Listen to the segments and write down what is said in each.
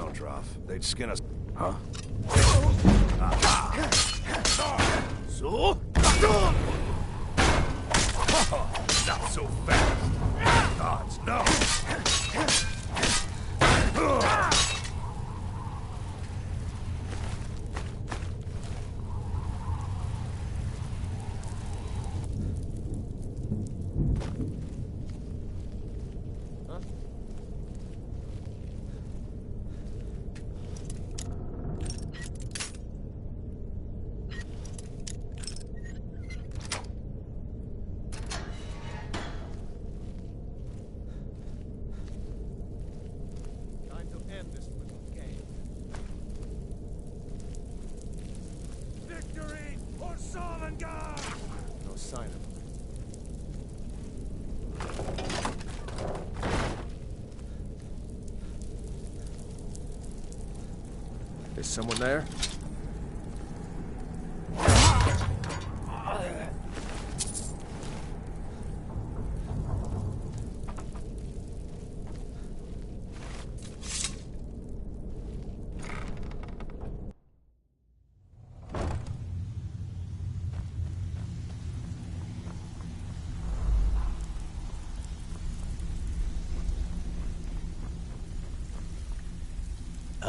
know, Droff. They'd skin us. Huh? So? Not so fast. Gods, no. No sign of him. Is someone there?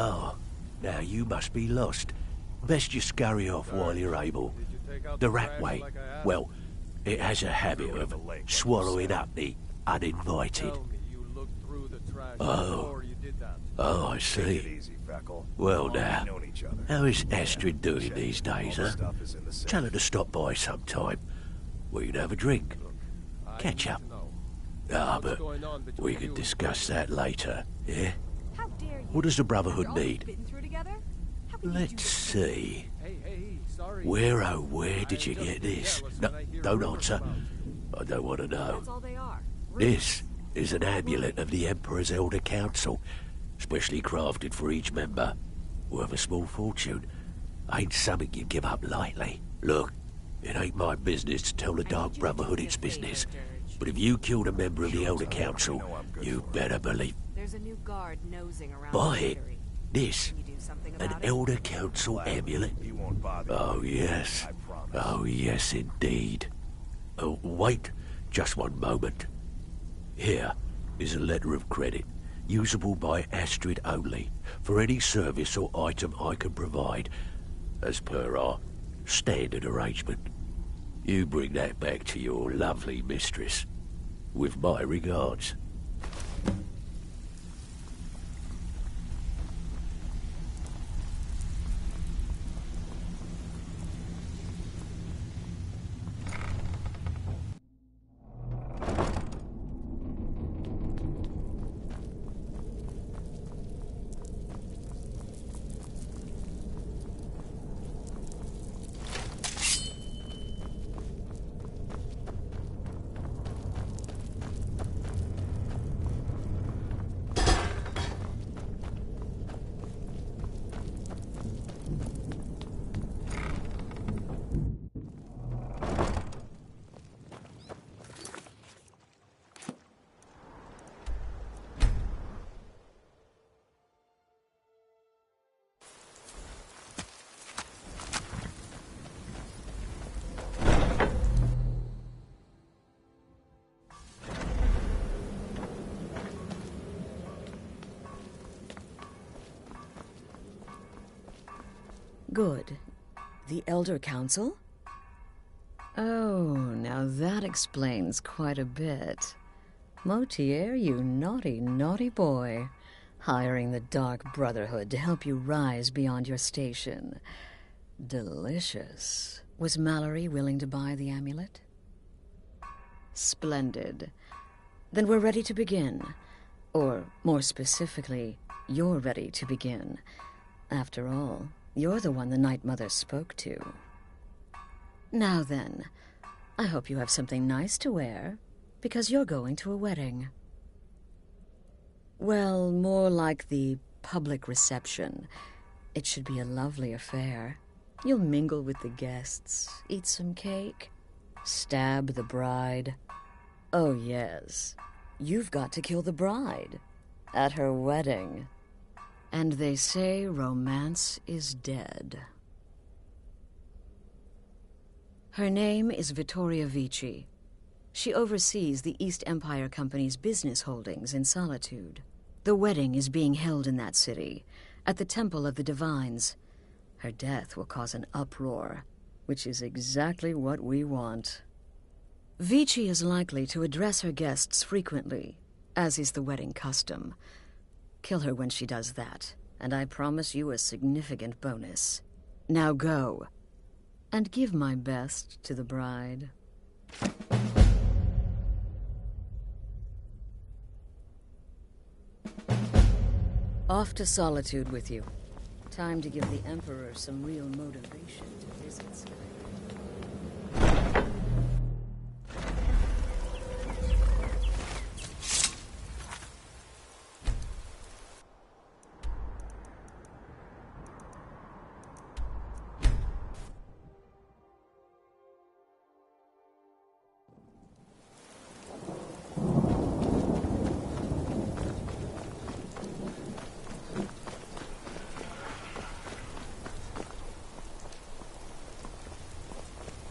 Oh, now you must be lost. Best you scurry off while you're able. The rat way, well, it has a habit of swallowing up the uninvited. Oh, I see. Well now, how is Astrid doing these days, huh? Tell her to stop by sometime. We can have a drink. Catch up. Ah, but we can discuss that later, yeah? What does the Brotherhood need? Let's see. Where, oh, where did you get this? No, don't answer. I don't want to know. This is an amulet of the Emperor's Elder Council, specially crafted for each member. Worth a small fortune. Ain't something you give up lightly. Look, it ain't my business to tell the Dark Brotherhood its business. But if you killed a member of the Elder Council, you better believe. There's a new guard nosing around. Buy it. This. An Elder Council amulet. Oh, yes. Oh, yes, indeed. Oh, wait. Just one moment. Here is a letter of credit, usable by Astrid only, for any service or item I can provide, as per our standard arrangement. You bring that back to your lovely mistress. With my regards. Good. The Elder Council? Oh, now that explains quite a bit. Motier, you naughty, naughty boy. Hiring the Dark Brotherhood to help you rise beyond your station. Delicious. Was Mallory willing to buy the amulet? Splendid. Then we're ready to begin. Or, more specifically, you're ready to begin. After all, you're the one the Night Mother spoke to. Now then, I hope you have something nice to wear, because you're going to a wedding. Well, more like the public reception. It should be a lovely affair. You'll mingle with the guests, eat some cake, stab the bride. Oh yes, you've got to kill the bride at her wedding. And they say romance is dead. Her name is Vittoria Vici. She oversees the East Empire Company's business holdings in Solitude. The wedding is being held in that city, at the Temple of the Divines. Her death will cause an uproar, which is exactly what we want. Vici is likely to address her guests frequently, as is the wedding custom. Kill her when she does that, and I promise you a significant bonus. Now go, and give my best to the bride. Off to Solitude with you. Time to give the Emperor some real motivation to visit Skyrim.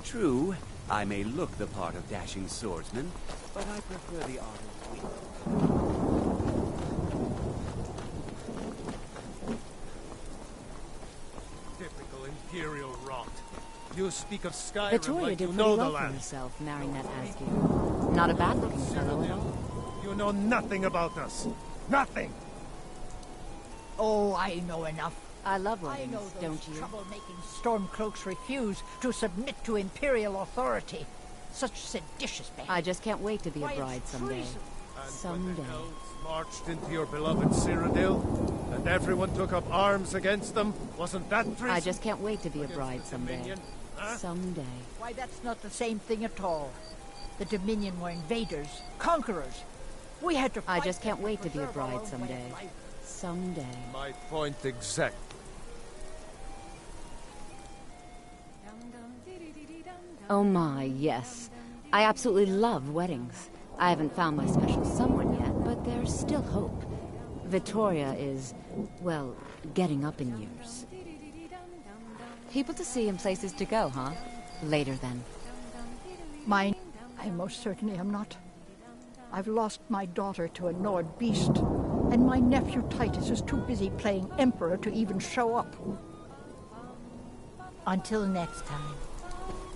True, I may look the part of dashing swordsman, but I prefer the art of wielding. Typical Imperial rot. You speak of Skyrim Vittoria like did you pretty know the well for land. herself, marrying that Askew. Not a bad-looking fellow at all. You know nothing about us. Nothing! Oh, I know enough. I love I weddings, know those don't you? trouble-making stormcloaks refuse to submit to Imperial authority. Such seditious behavior. I just can't wait to be a Why, it's bride someday. treason. And Someday. when the elves marched into your beloved Cyrodiil, and everyone took up arms against them, wasn't that treason? I just can't wait to be a bride someday. Dominion? Huh? Someday. Why, that's not the same thing at all. The Dominion were invaders, conquerors. We had to I fight just can't them wait to be a preserve our bride own way someday. of life. Someday. My point exactly. Oh my, yes. I absolutely love weddings. I haven't found my special someone yet, but there's still hope. Vittoria is, well, getting up in years. People to see and places to go, huh? Later then. Mine, I most certainly am not. I've lost my daughter to a Nord beast, and my nephew Titus is too busy playing Emperor to even show up. Until next time.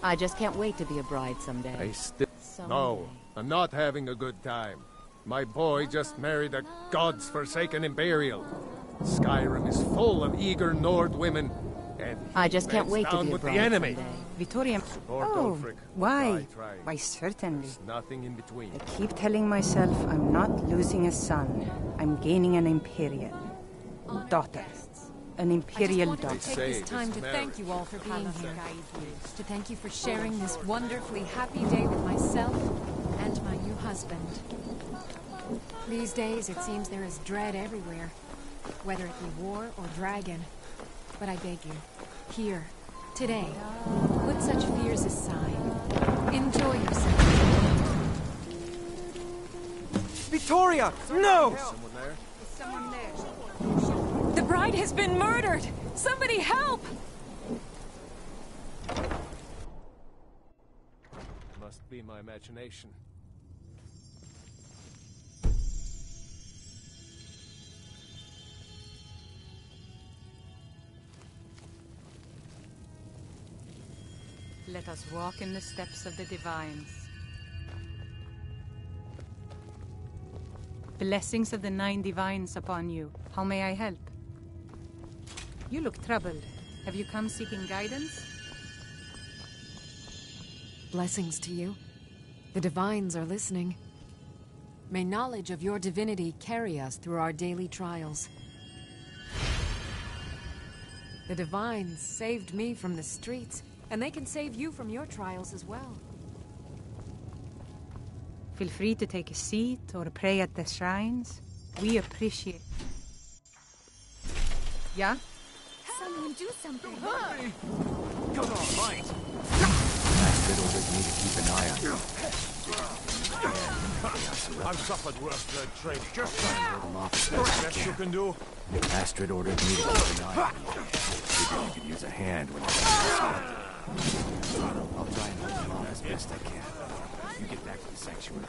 I just can't wait to be a bride someday. Someday. No, I'm not having a good time. My boy just married a god's-forsaken Imperial. Skyrim is full of eager Nord women, and I just can't he's wait to down be a with bride the enemy. someday. Vittoria. Support Oh, Ulfric. why? Try. Why, certainly. There's nothing in between. I keep telling myself I'm not losing a son. I'm gaining an Imperial daughter. An Imperial daughter. Take Say this time this to marriage. thank you all for being here. To thank you for sharing this wonderfully happy day with myself and my new husband. These days, it seems there is dread everywhere, whether it be war or dragon. But I beg you, here, today, put such fears aside. Enjoy yourself. Vittoria! No! Someone there? The bride has been murdered! Somebody help! Must be my imagination. Let us walk in the steps of the Divines. Blessings of the 9 Divines upon you. How may I help? You look troubled. Have you come seeking guidance? Blessings to you. The Divines are listening. May knowledge of your divinity carry us through our daily trials. The Divines saved me from the streets, and they can save you from your trials as well. Feel free to take a seat or pray at the shrines. We appreciate. Yeah? Someone do something. Good all right. Master ordered me to keep an eye on you. I've suffered worse than trade. Just Hold him off as the best I best you can. can do. Astrid ordered me to keep an eye on you. Figured you could use a hand when you're I'll try and hold him off as best I can. You get back to the sanctuary.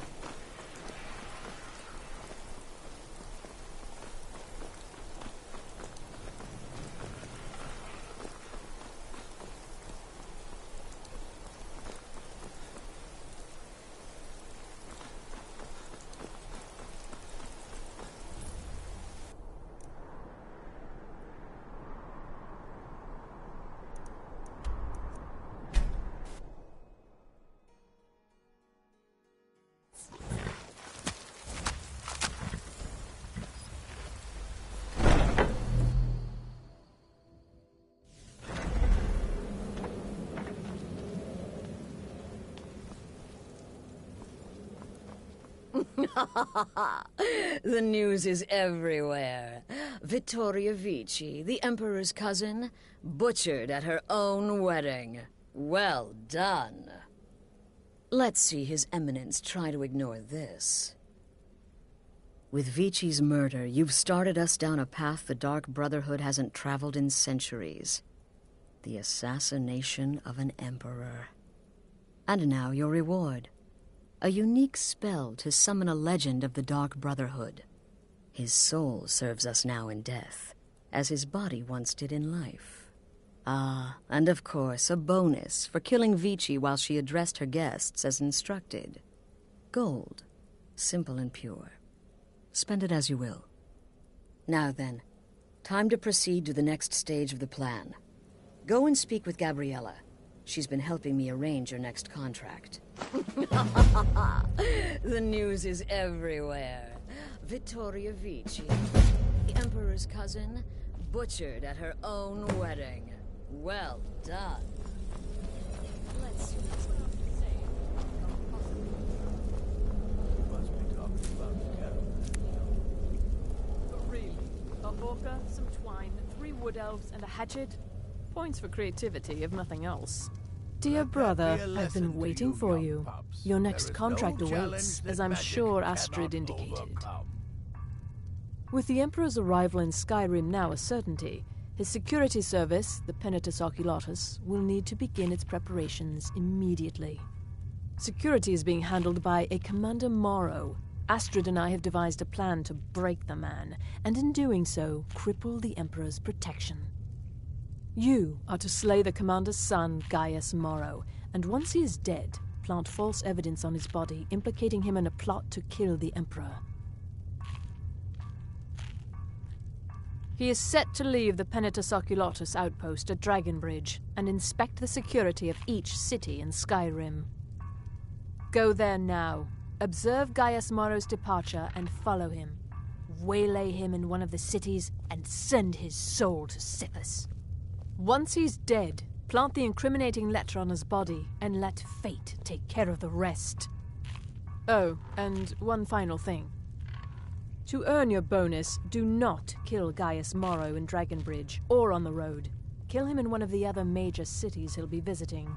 The news is everywhere. Vittoria Vici, the Emperor's cousin, butchered at her own wedding. Well done. Let's see His Eminence try to ignore this. With Vici's murder, you've started us down a path the Dark Brotherhood hasn't traveled in centuries. The assassination of an emperor. And now your reward. A unique spell to summon a legend of the Dark Brotherhood. His soul serves us now in death, as his body once did in life. Ah, and of course, a bonus for killing Vici while she addressed her guests as instructed. Gold. Simple and pure. Spend it as you will. Now then, time to proceed to the next stage of the plan. Go and speak with Gabriella. She's been helping me arrange your next contract. The news is everywhere. Vittoria Vici, the Emperor's cousin, butchered at her own wedding. Well done. Let's see what's left to say. Really? A hawker, some twine, 3 wood elves, and a hatchet? Points for creativity, if nothing else. Dear brother, I've been waiting for you. Your next contract awaits, as I'm sure Astrid indicated. With the Emperor's arrival in Skyrim now a certainty, his security service, the Titus will need to begin its preparations immediately. Security is being handled by a Commander Morrow. Astrid and I have devised a plan to break the man, and in doing so, cripple the Emperor's protection. You are to slay the commander's son, Gaius Morrow, and once he is dead, plant false evidence on his body, implicating him in a plot to kill the Emperor. He is set to leave the Titus outpost at Dragonbridge and inspect the security of each city in Skyrim. Go there now, observe Gaius Morrow's departure and follow him. Waylay him in one of the cities and send his soul to Sithis. Once he's dead, plant the incriminating letter on his body and let fate take care of the rest. Oh, and one final thing. To earn your bonus, do not kill Gaius Morrow in Dragonbridge or on the road. Kill him in one of the other major cities he'll be visiting.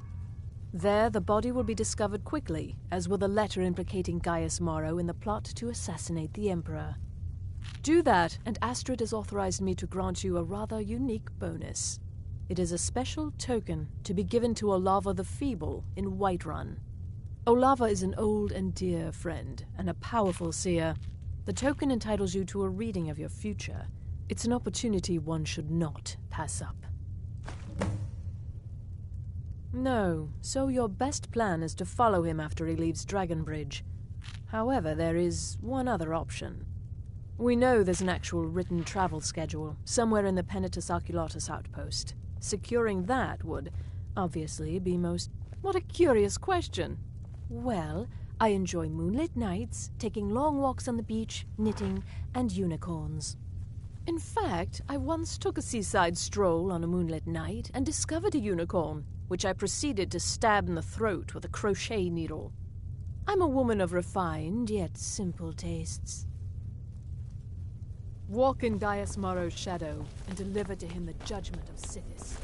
There, the body will be discovered quickly, as will the letter implicating Gaius Morrow in the plot to assassinate the Emperor. Do that, and Astrid has authorized me to grant you a rather unique bonus. It is a special token to be given to Olava the Feeble in Whiterun. Olava is an old and dear friend, and a powerful seer. The token entitles you to a reading of your future. It's an opportunity one should not pass up. No, so your best plan is to follow him after he leaves Dragonbridge. However, there is one other option. We know there's an actual written travel schedule, somewhere in the Titus outpost. Securing that would, obviously, be most... What a curious question! Well, I enjoy moonlit nights, taking long walks on the beach, knitting, and unicorns. In fact, I once took a seaside stroll on a moonlit night and discovered a unicorn, which I proceeded to stab in the throat with a crochet needle. I'm a woman of refined, yet simple tastes. Walk in Gaius Morrow's shadow and deliver to him the judgment of Sithis.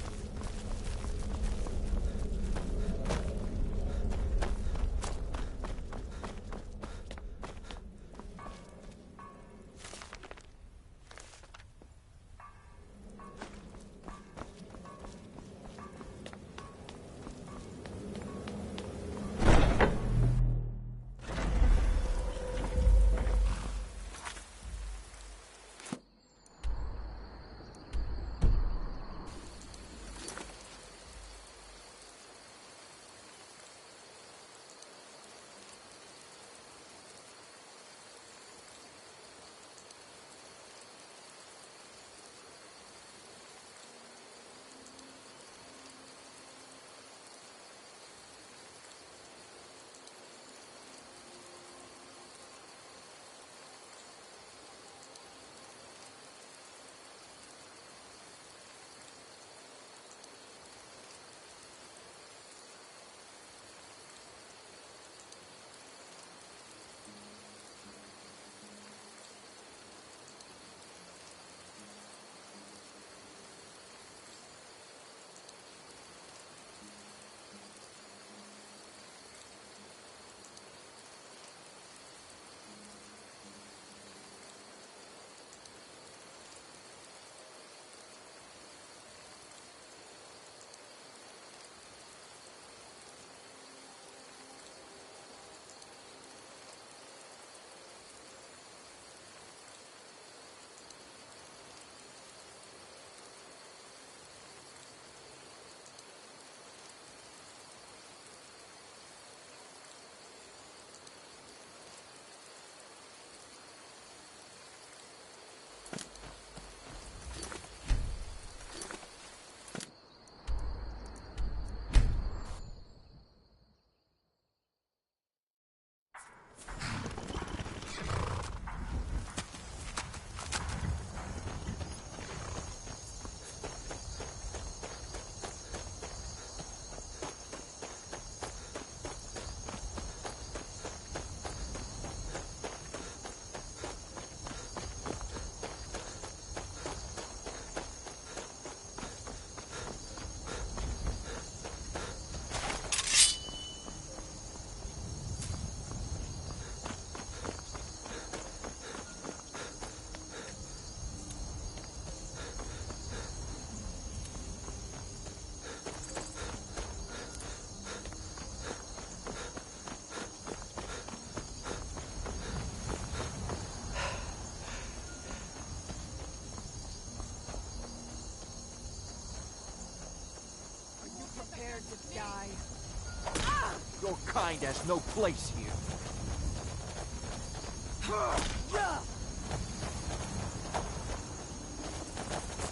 Your kind has no place here.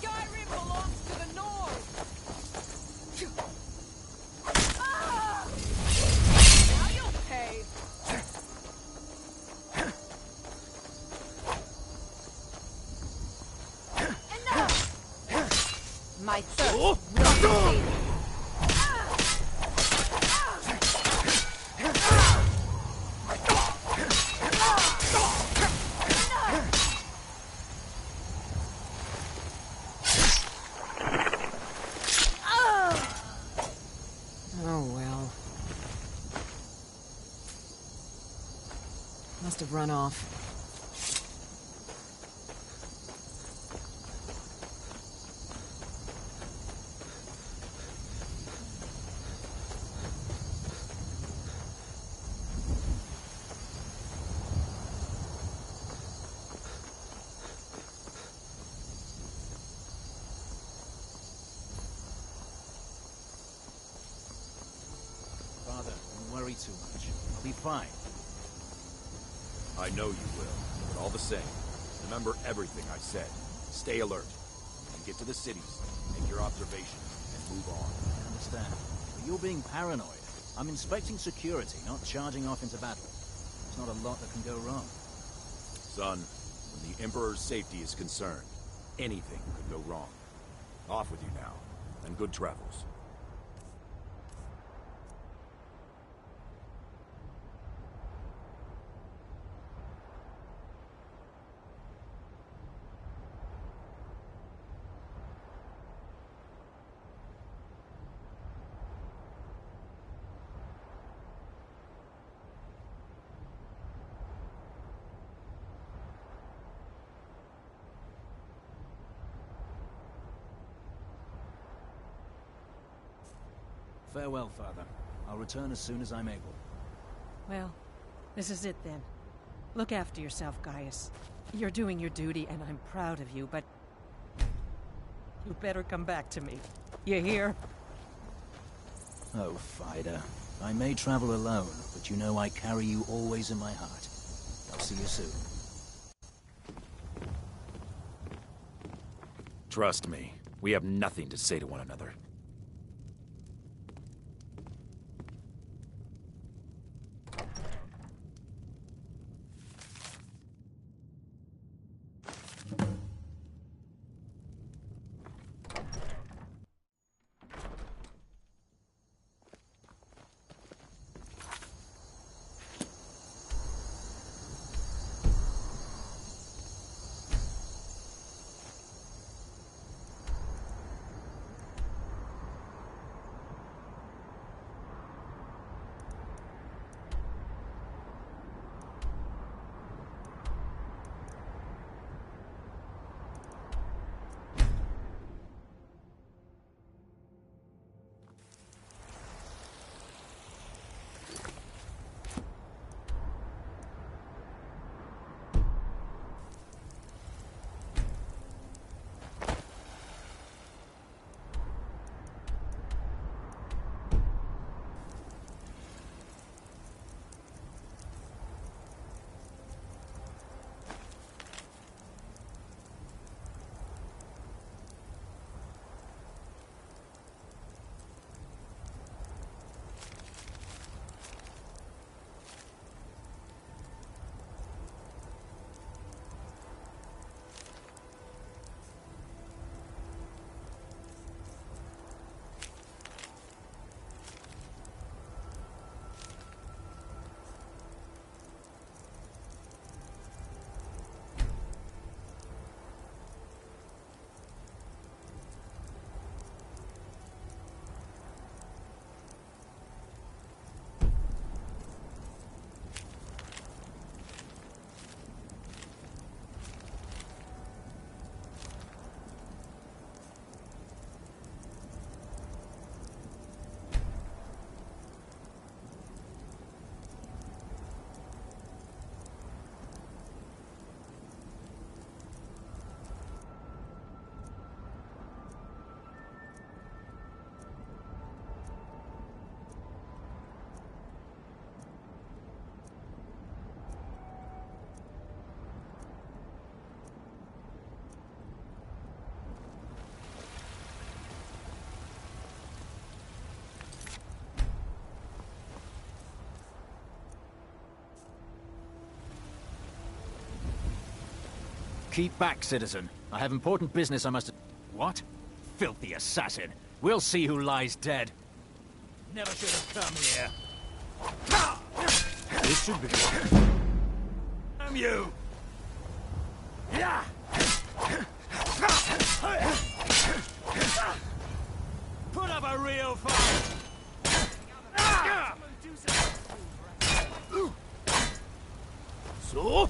Skyrim belongs to the North! Now you'll pay! Enough! My thirst will be sated. Must have run off. Father, don't worry too much. I'll be fine. I know you will, but all the same, remember everything I said. Stay alert. And get to the cities, make your observations, and move on. I understand. But you're being paranoid. I'm inspecting security, not charging off into battle. There's not a lot that can go wrong. Son, when the Emperor's safety is concerned, anything could go wrong. Off with you now, and good travels. Farewell, Father. I'll return as soon as I'm able. Well, this is it then. Look after yourself, Gaius. You're doing your duty, and I'm proud of you, but... you better come back to me. You hear? Oh, Fida. I may travel alone, but you know I carry you always in my heart. I'll see you soon. Trust me, we have nothing to say to one another. Keep back, citizen. I have important business I must... What? Filthy assassin. We'll see who lies dead. Never should have come here. This should be... Damn you! Yeah! Put up a real fight! So?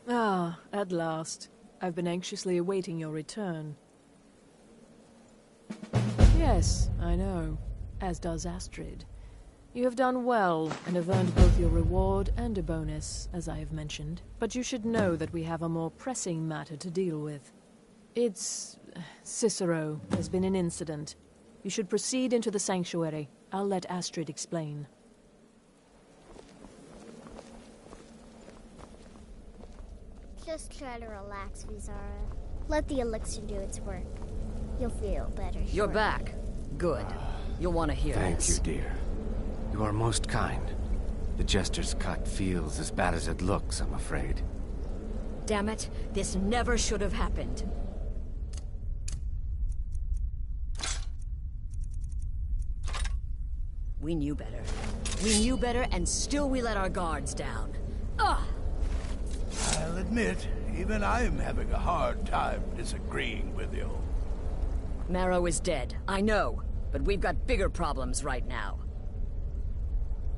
Ah, at last. I've been anxiously awaiting your return. Yes, I know. As does Astrid. You have done well, and have earned both your reward and a bonus, as I have mentioned. But you should know that we have a more pressing matter to deal with. It's... Cicero. There's been an incident. You should proceed into the sanctuary. I'll let Astrid explain. Just try to relax, Vizara. Let the elixir do its work. You'll feel better. You're shortly. back. Good. You'll want to hear Thank this. you, dear. You are most kind. The Jester's cut feels as bad as it looks, I'm afraid. Damn it, this never should have happened. We knew better. We knew better, and still we let our guards down. Ugh! I'll admit, even I'm having a hard time disagreeing with you. Marrow is dead, I know, but we've got bigger problems right now.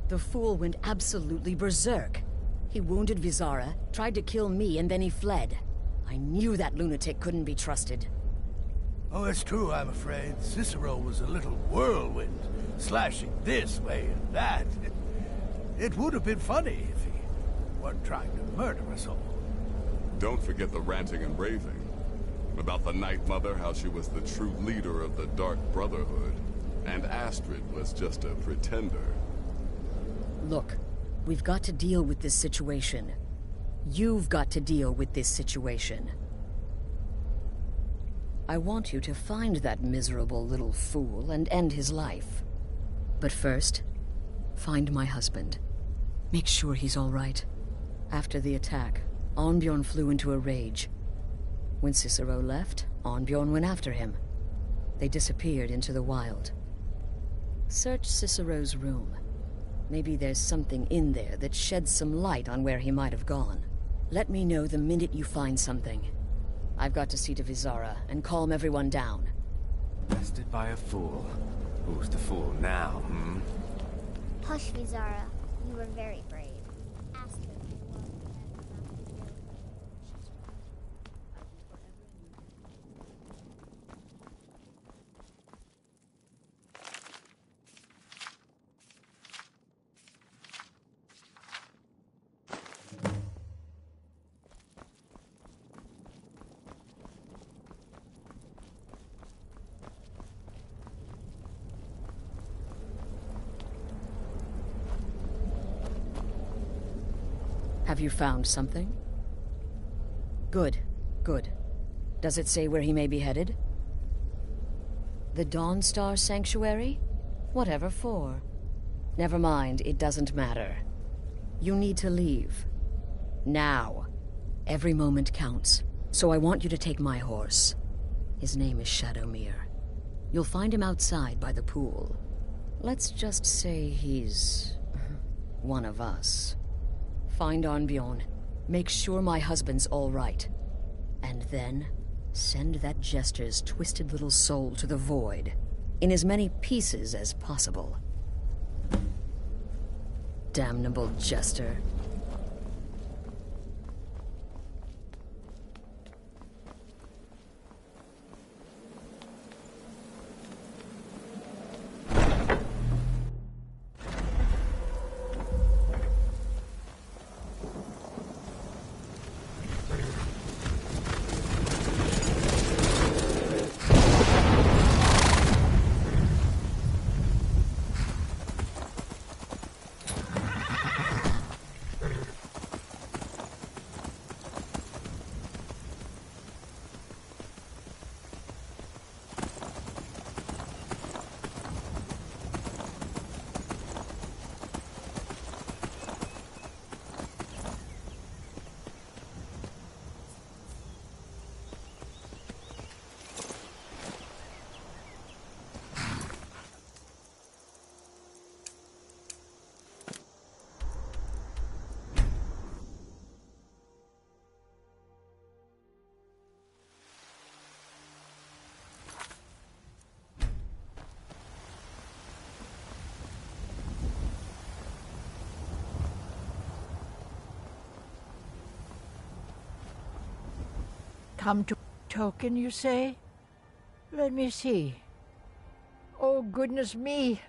The fool went absolutely berserk. He wounded Vizara, tried to kill me, and then he fled. I knew that lunatic couldn't be trusted. Oh, it's true, I'm afraid. Cicero was a little whirlwind, slashing this way and that. It would have been funny if he weren't trying to murder us all. Don't forget the ranting and raving. About the Night Mother, how she was the true leader of the Dark Brotherhood. And Astrid was just a pretender. Look, we've got to deal with this situation. You've got to deal with this situation. I want you to find that miserable little fool and end his life. But first, find my husband. Make sure he's all right. After the attack, Arnbjorn flew into a rage. When Cicero left, Arnbjorn went after him. They disappeared into the wild. Search Cicero's room. Maybe there's something in there that sheds some light on where he might have gone. Let me know the minute you find something. I've got to see to Vizara and calm everyone down. Bested by a fool. Who's the fool now, hmm? Hush, Vizara. You were very brave. Astrid. Have you found something? Good, good. Does it say where he may be headed? The Dawnstar Sanctuary? Whatever for. Never mind, it doesn't matter. You need to leave. Now. Every moment counts, so I want you to take my horse. His name is Shadowmere. You'll find him outside by the pool. Let's just say he's... one of us. Find Arnbjorn. Make sure my husband's all right. And then, send that Jester's twisted little soul to the void, in as many pieces as possible. Damnable Jester. come to token, you say? Let me see. Oh, goodness me.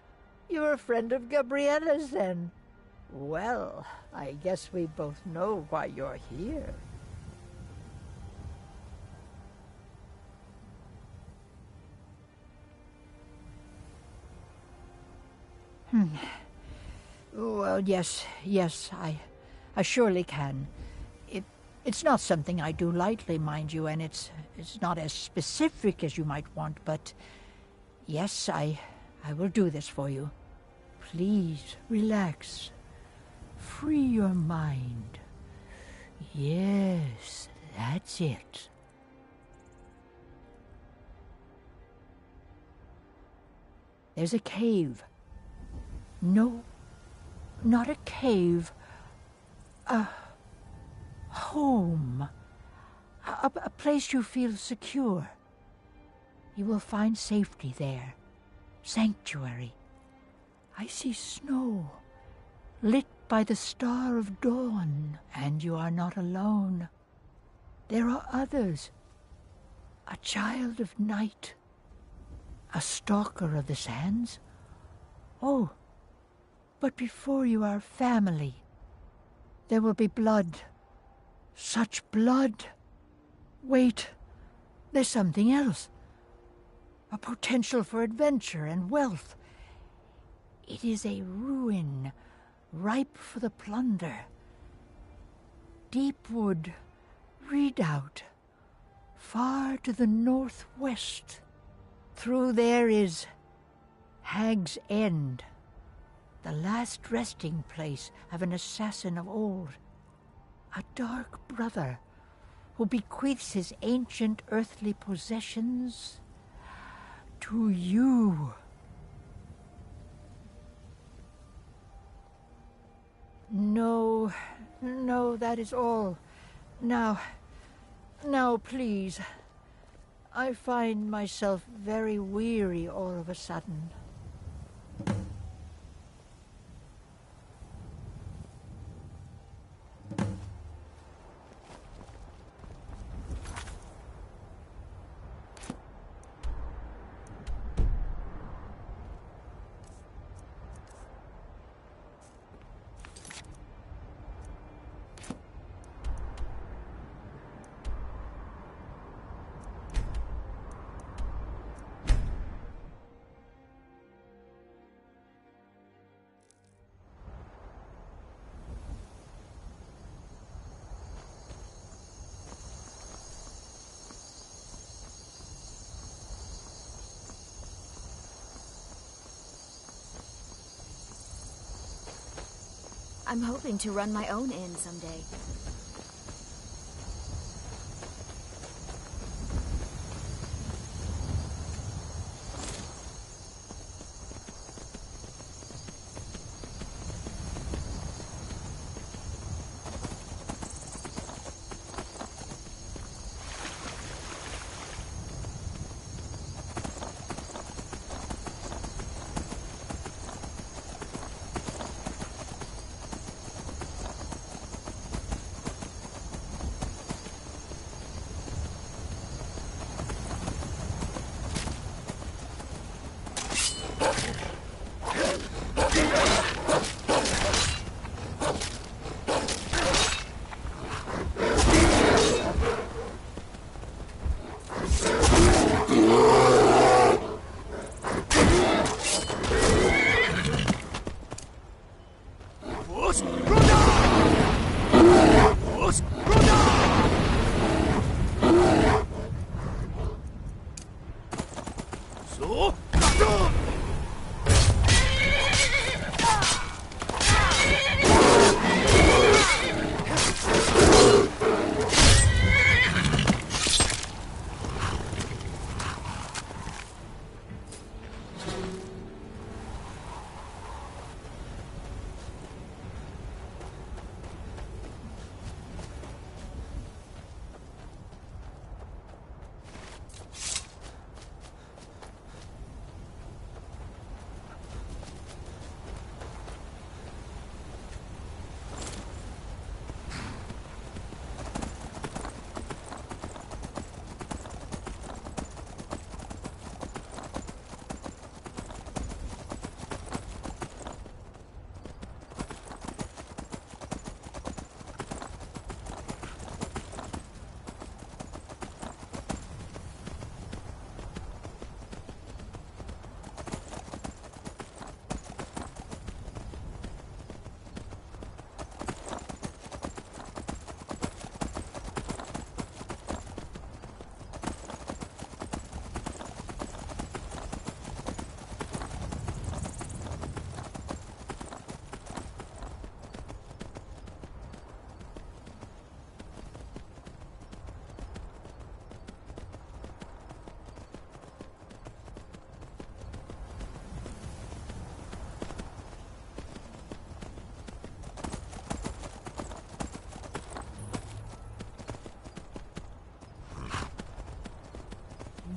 You're a friend of Gabriella's, then. Well, I guess we both know why you're here. Well, yes, I surely can. It's not something I do lightly, mind you, and it's not as specific as you might want, but yes, I will do this for you. Please, relax. Free your mind. Yes, that's it. There's a cave. No, not a cave. A home. A place you feel secure. You will find safety there. Sanctuary. I see snow, lit by the star of dawn, and you are not alone. There are others. A child of night. A stalker of the sands. Oh, but before you are family, there will be blood. Such blood. Wait, there's something else. A potential for adventure and wealth. It is a ruin, ripe for the plunder. Deepwood Redoubt, far to the northwest. Through there is Hag's End, the last resting place of an assassin of old. A dark brother who bequeaths his ancient earthly possessions to you. No, that is all. Now, please. I find myself very weary all of a sudden. I'm hoping to run my own inn someday.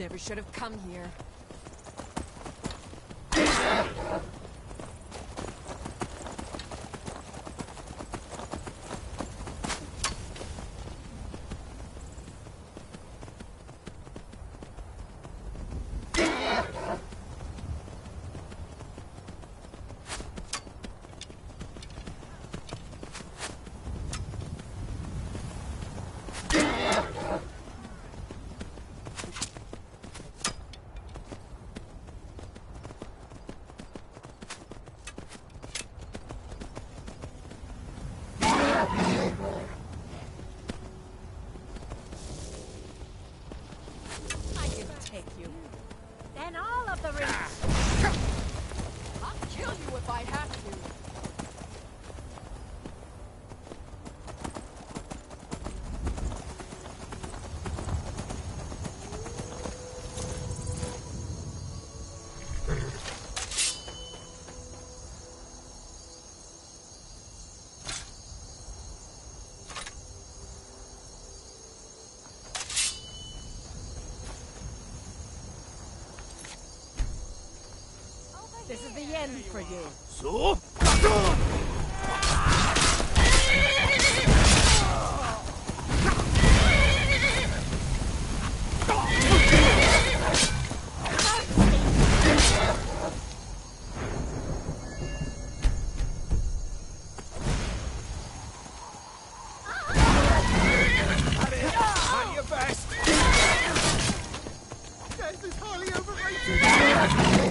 Never should have come here. Then all of the rings. I'll kill you if I have to. This is the end for you. So? On your best! Death is highly overrated!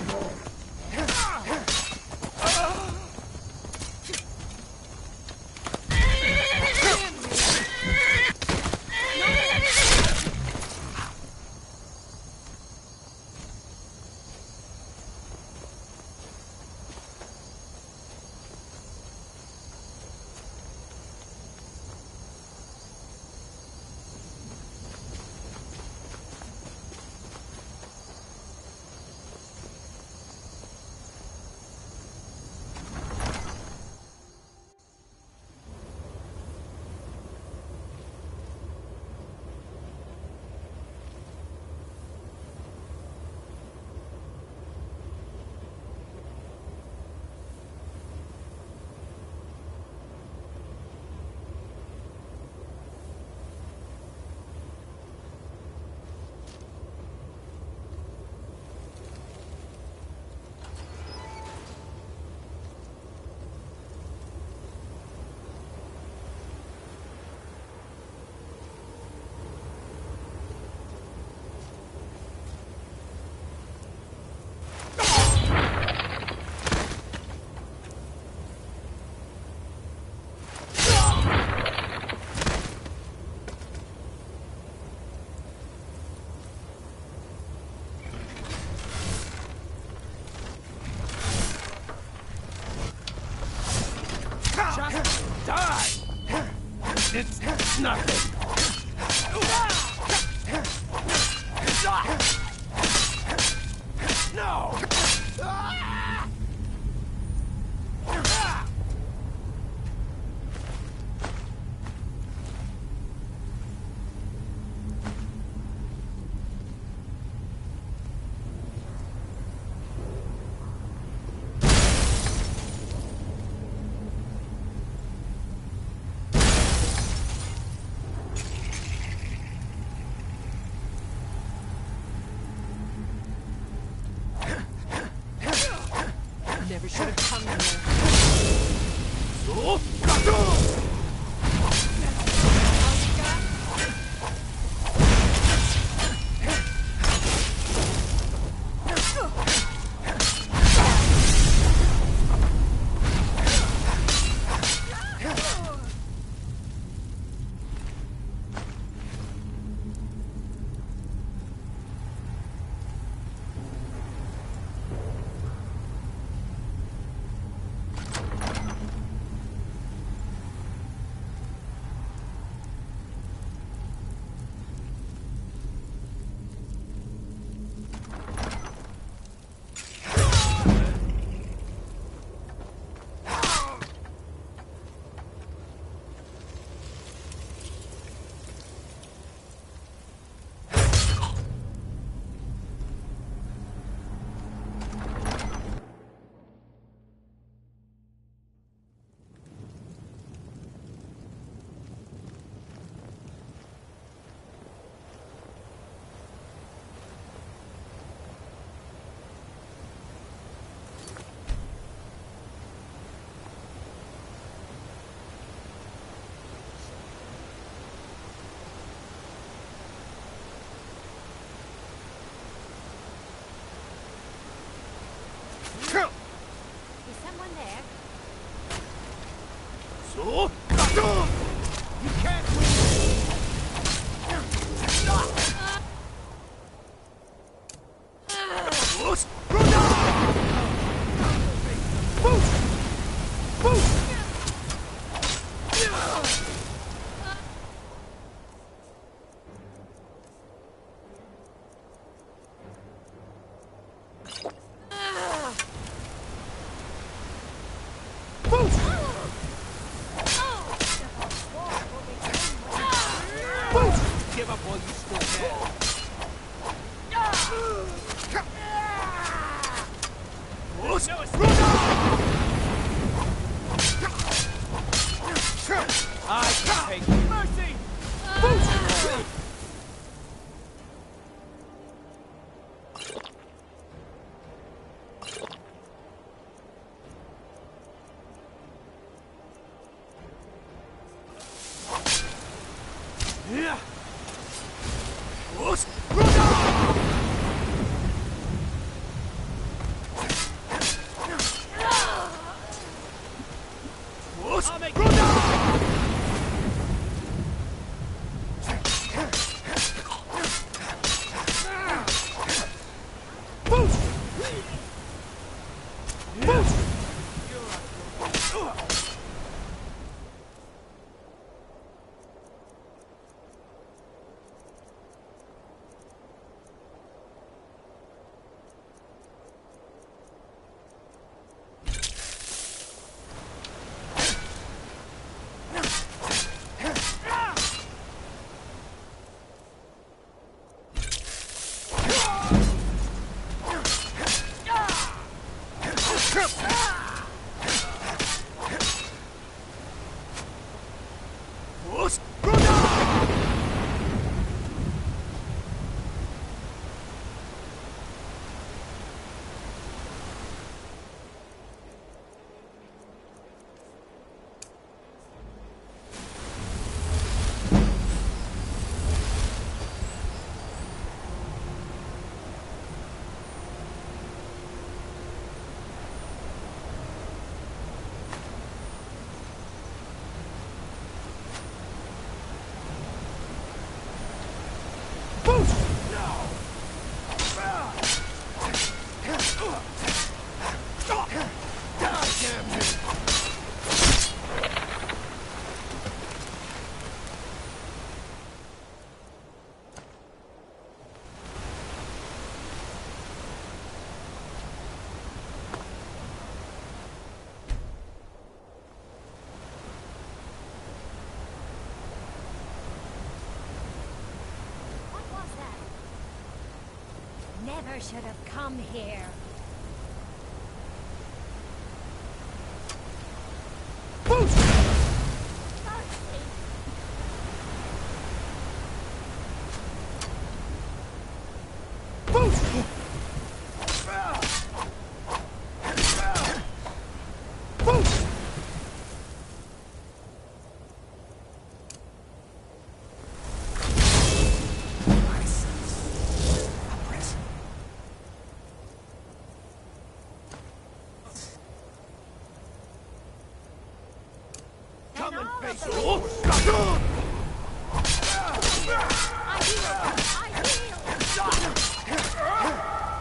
Give up while you still can. I can take mercy! Never should have come here.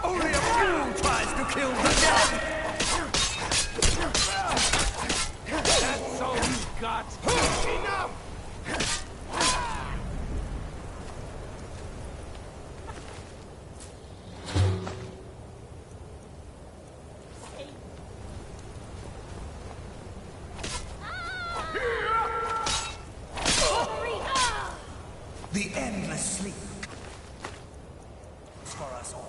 Only a fool tries to kill the dead! That's all you got? Enough! The endless sleep for us all.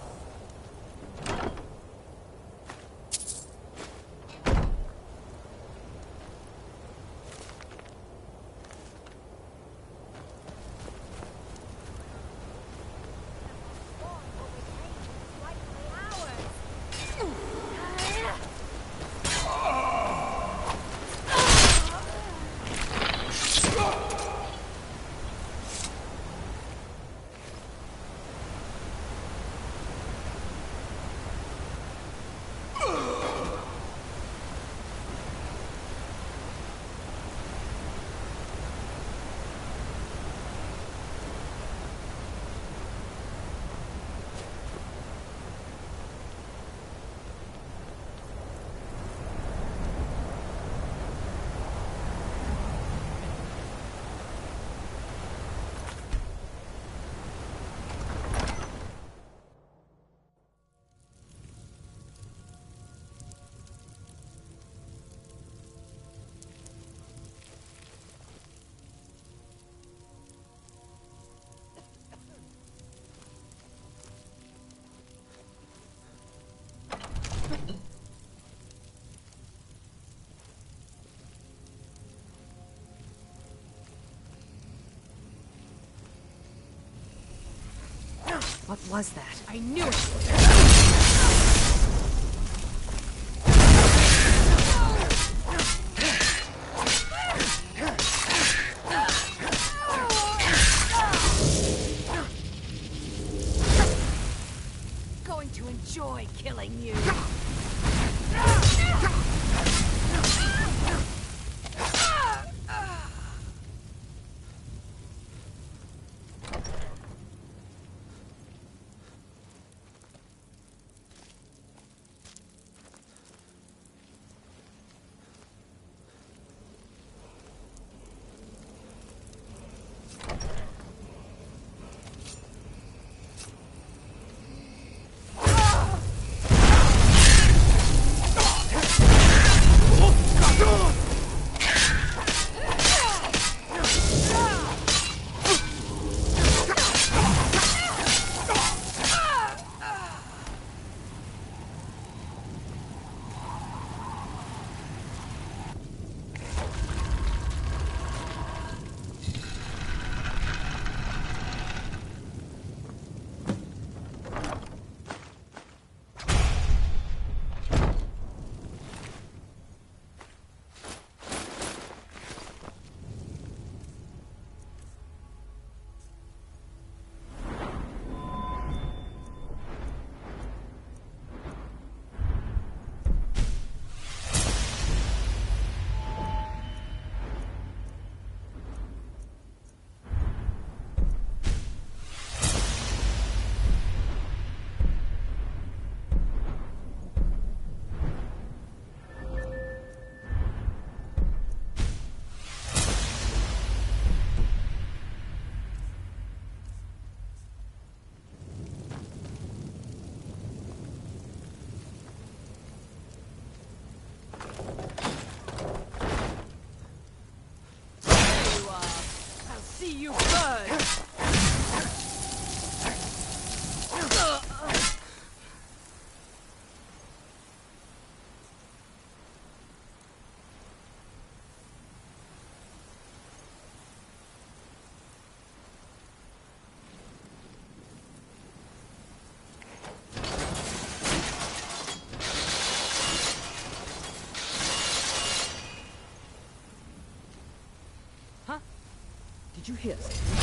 What was that? I knew it! Going to enjoy killing you. See you burn! Did you hear that?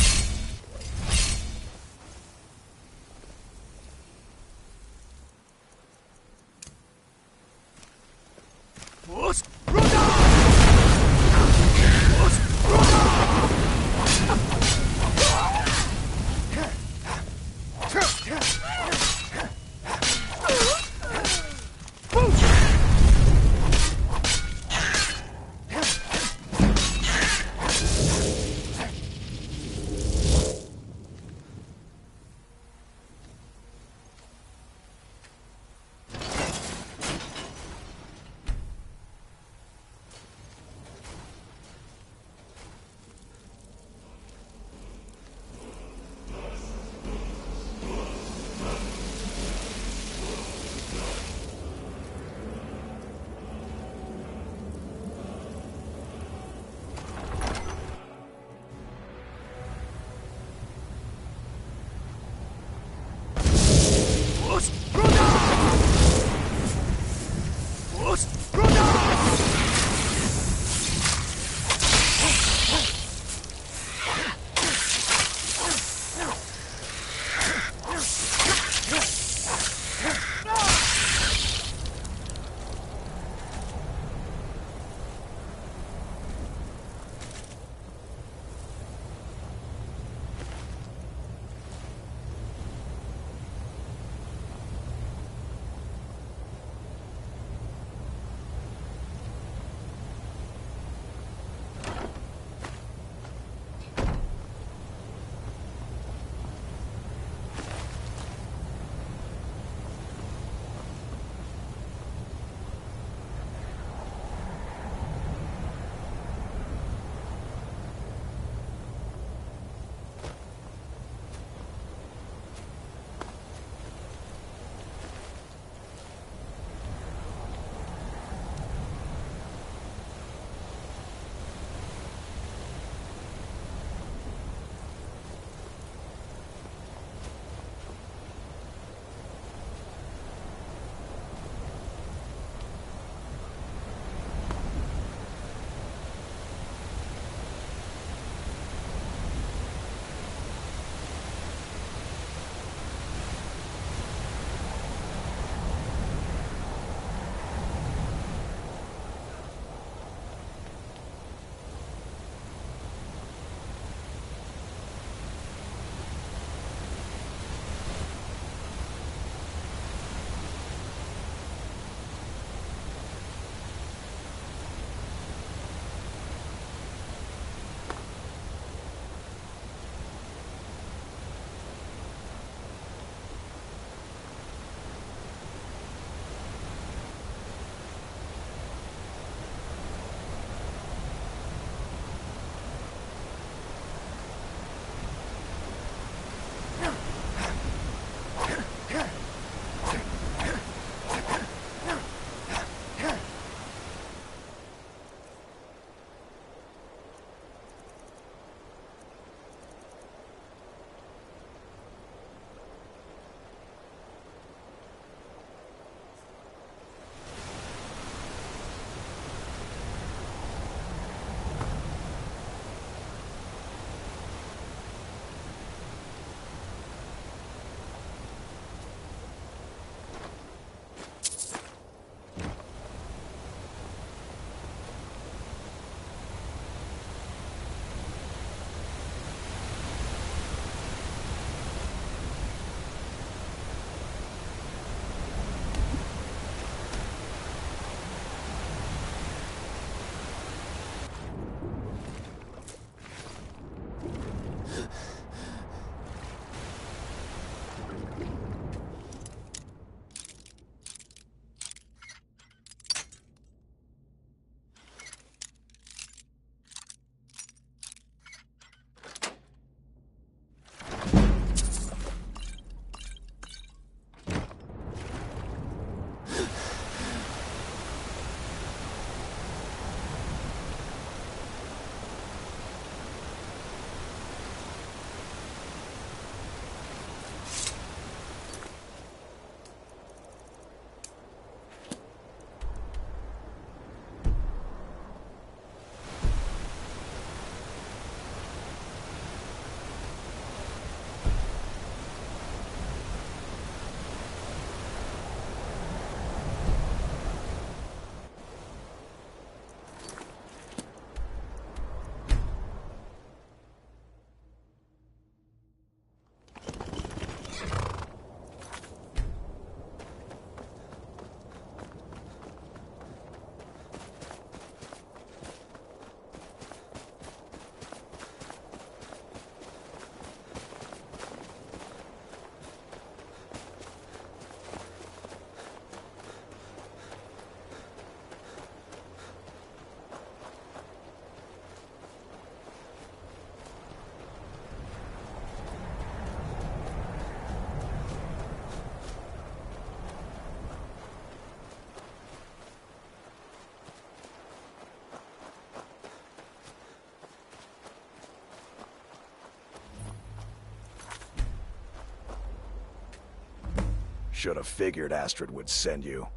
Should have figured Astrid would send you.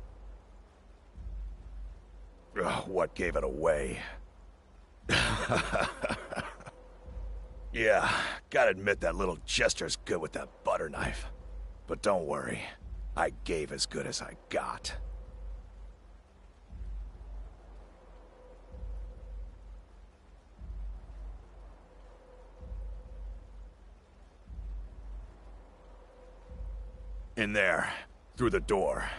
Ugh, what gave it away? Yeah, gotta admit that little jester's good with that butter knife. But don't worry, I gave as good as I got. In there, through the door.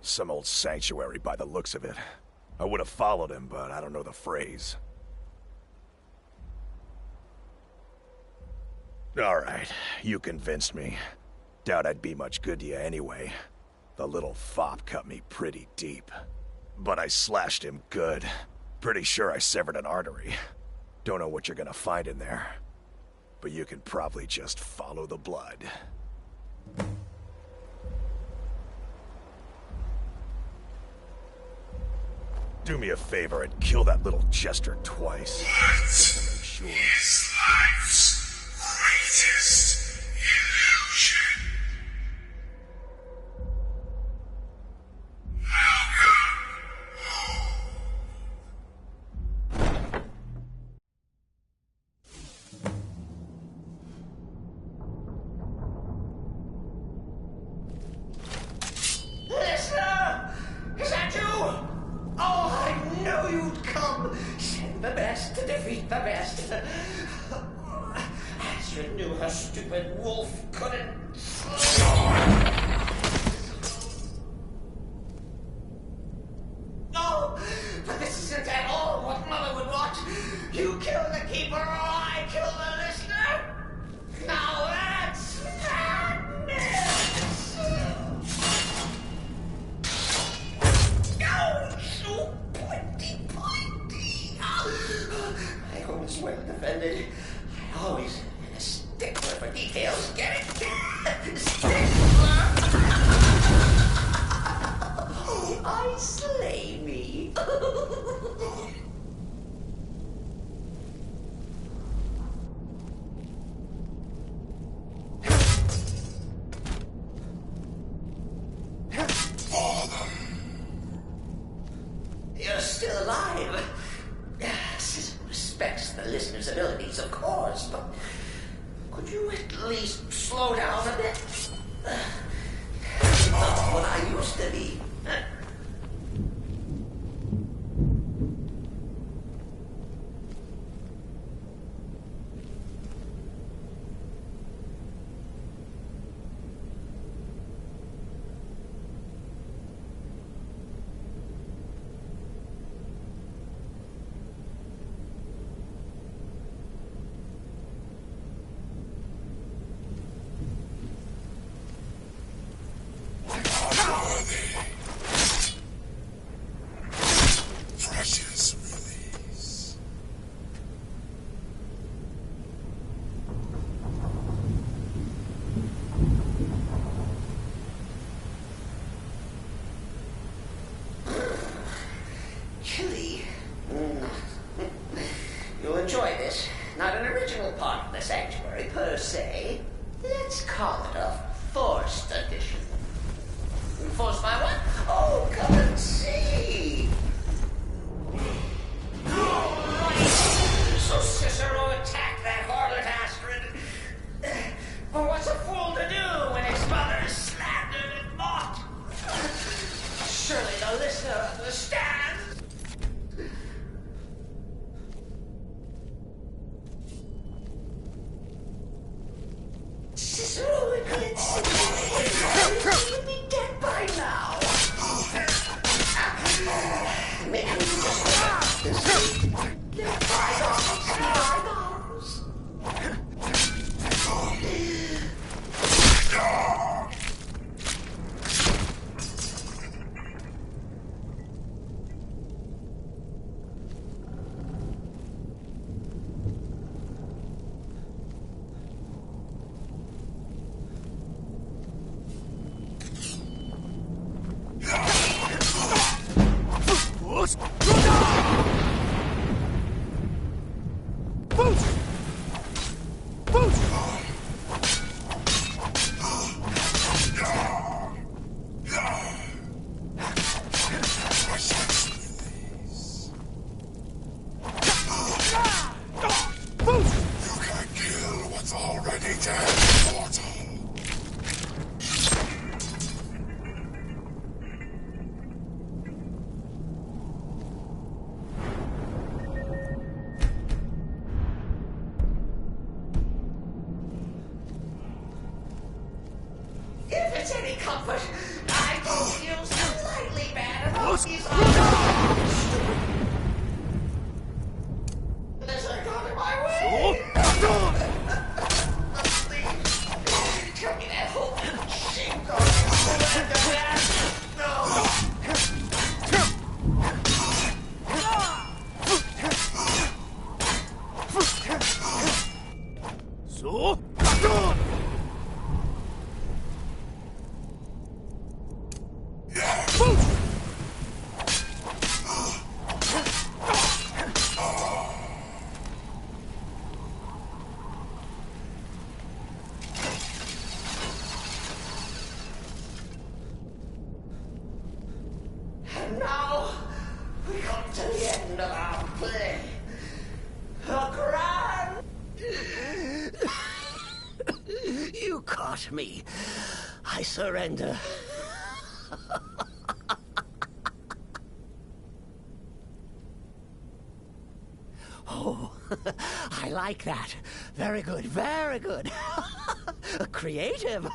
Some old sanctuary by the looks of it. I would have followed him, but I don't know the phrase. Alright, you convinced me. Doubt I'd be much good to you anyway. The little fop cut me pretty deep. But I slashed him good. Pretty sure I severed an artery. Don't know what you're gonna find in there. But you can probably just follow the blood. Do me a favor and kill that little jester twice. Just to make sure. Is life's greatest illusion. Listener! Is that you? Oh, I knew you'd come! Send the best to defeat the best. Astrid knew her stupid wolf couldn't... No! But this isn't at all what Mother would want! You kill the keeper or I kill the listener! Now that's madness! No! So pointy! My home is well defended. I always am a stickler for details. Get it? Stickler! I slay me. Father. You're still alive. Cecil respects the listener's abilities, of course, but could you at least slow down a bit? Not what I used to be. Precious release. Chilly. You'll enjoy this. Not an original part of the sanctuary, per se. Let's call it a forced addition. Forced by what? Oh, come and see! So Cicero attacked that harlot Astrid. Well, what's a fool to do when his mother is slandered and mocked? Surely the listener understands. Cicero admits he would be dead by now. Maybe we just let bygones be bygones. it's any comfort, I do feel slightly bad about these as I got in my way. Tell me that whole sheepdog So? And now, we come to the end of our play. The grand... You caught me. I surrender. Oh, I like that. Very good, very good. Creative.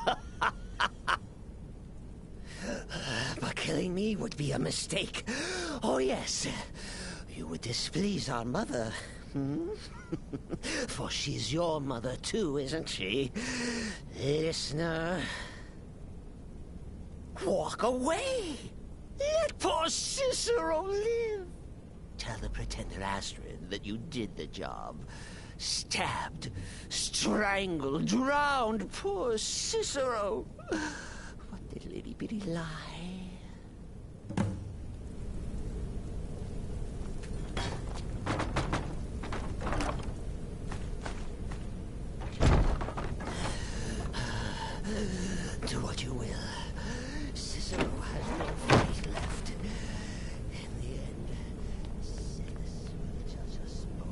But killing me would be a mistake. Oh, yes. You would displease our mother. For she's your mother, too, isn't she? Listener. Walk away. Let poor Cicero live. Tell the pretender Astrid that you did the job. Stabbed, strangled, drowned poor Cicero. What little itty-bitty lie. Do what you will. Cicero has no fight left. In the end, Silas will judge us both.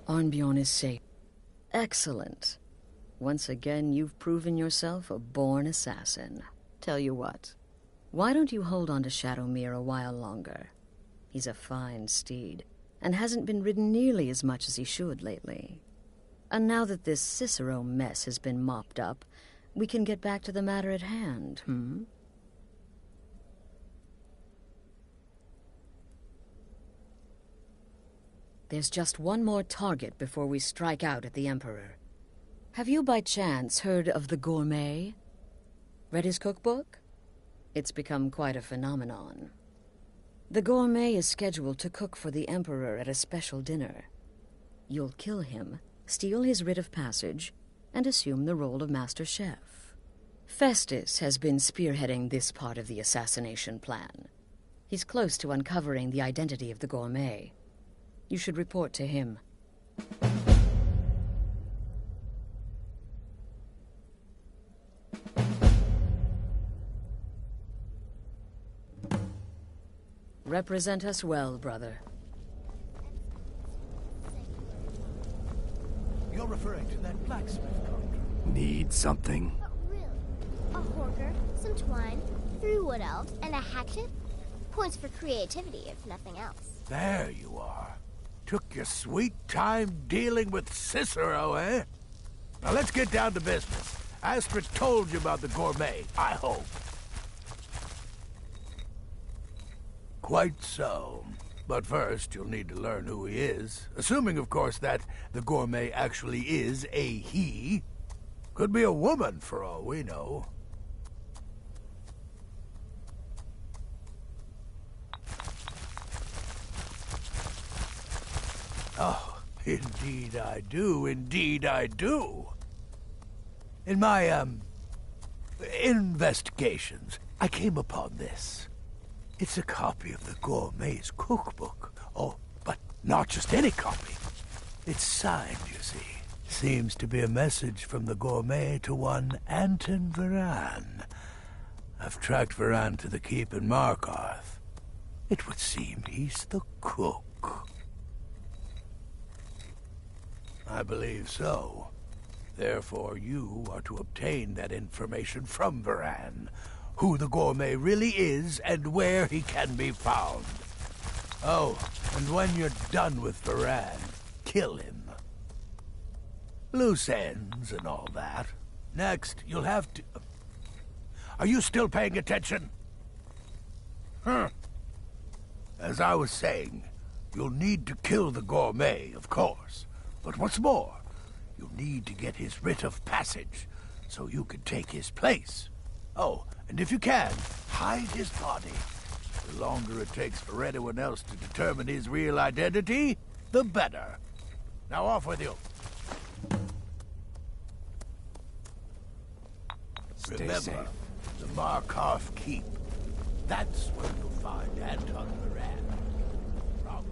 Arnbjorn is safe. Excellent. Once again, you've proven yourself a born assassin. Tell you what, why don't you hold on to Shadowmere a while longer? He's a fine steed, and hasn't been ridden nearly as much as he should lately. And now that this Cicero mess has been mopped up, we can get back to the matter at hand, There's just one more target before we strike out at the Emperor. Have you by chance heard of the Gourmet? Read his cookbook? It's become quite a phenomenon. The Gourmet is scheduled to cook for the Emperor at a special dinner. You'll kill him, steal his writ of passage, and assume the role of Master Chef. Festus has been spearheading this part of the assassination plan. He's close to uncovering the identity of the Gourmet. You should report to him. Represent us well, brother. You're referring to that blacksmith contract. Need something? Oh, really? A horker, some twine, 3 wood elves, and a hatchet? Points for creativity, if nothing else. There you are. Took your sweet time dealing with Cicero, eh? Now let's get down to business. Astrid told you about the Gourmet, I hope. Quite so. But first, you'll need to learn who he is. Assuming, of course, that the Gourmet actually is a he. Could be a woman, for all we know. Oh, indeed I do, indeed I do. In my, investigations, I came upon this. It's a copy of the Gourmet's cookbook. Oh, but not just any copy. It's signed, you see. Seems to be a message from the Gourmet to one Anton Varan. I've tracked Varan to the keep in Markarth. It would seem he's the cook. I believe so. Therefore, you are to obtain that information from Varan. Who the Gourmet really is and where he can be found. Oh, and when you're done with Varan, kill him. Loose ends and all that. Next, you'll have to... Are you still paying attention? Huh. As I was saying, you'll need to kill the Gourmet, of course. But what's more, you'll need to get his writ of passage, so you can take his place. Oh, and if you can, hide his body. The longer it takes for anyone else to determine his real identity, the better. Now off with you. Stay Remember, safe. the Markarth Keep. That's where you'll find Anton Varan. Probably.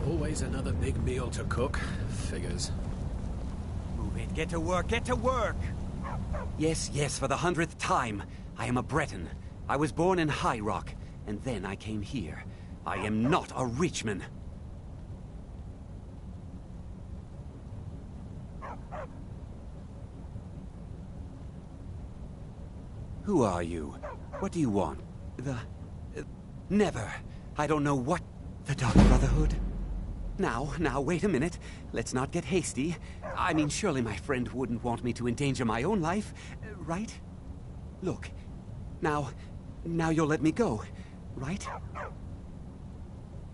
Always another big meal to cook. Figures. Move it. Get to work. Get to work! Yes, yes, for the 100th time. I am a Breton. I was born in High Rock, and then I came here. I am not a Richman. Who are you? What do you want? Never. I don't know what... The Dark Brotherhood? Now, wait a minute. Let's not get hasty. I mean, surely my friend wouldn't want me to endanger my own life, right? Look, now you'll let me go, right?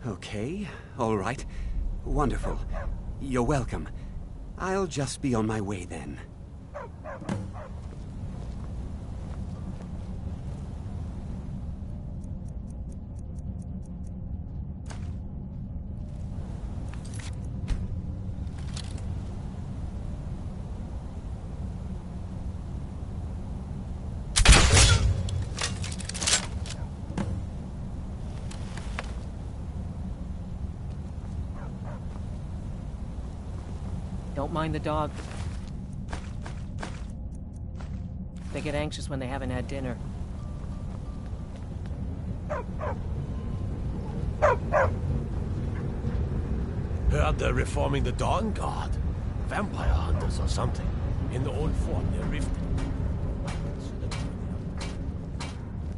Okay, all right. Wonderful. You're welcome. I'll just be on my way then. Don't mind the dog. They get anxious when they haven't had dinner. Heard they're reforming the Dawn Guard. Vampire hunters or something. In the old form they rifted.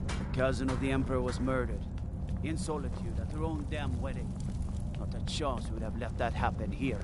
The cousin of the Emperor was murdered. In solitude at her own damn wedding. Not a chance we would have let that happen here.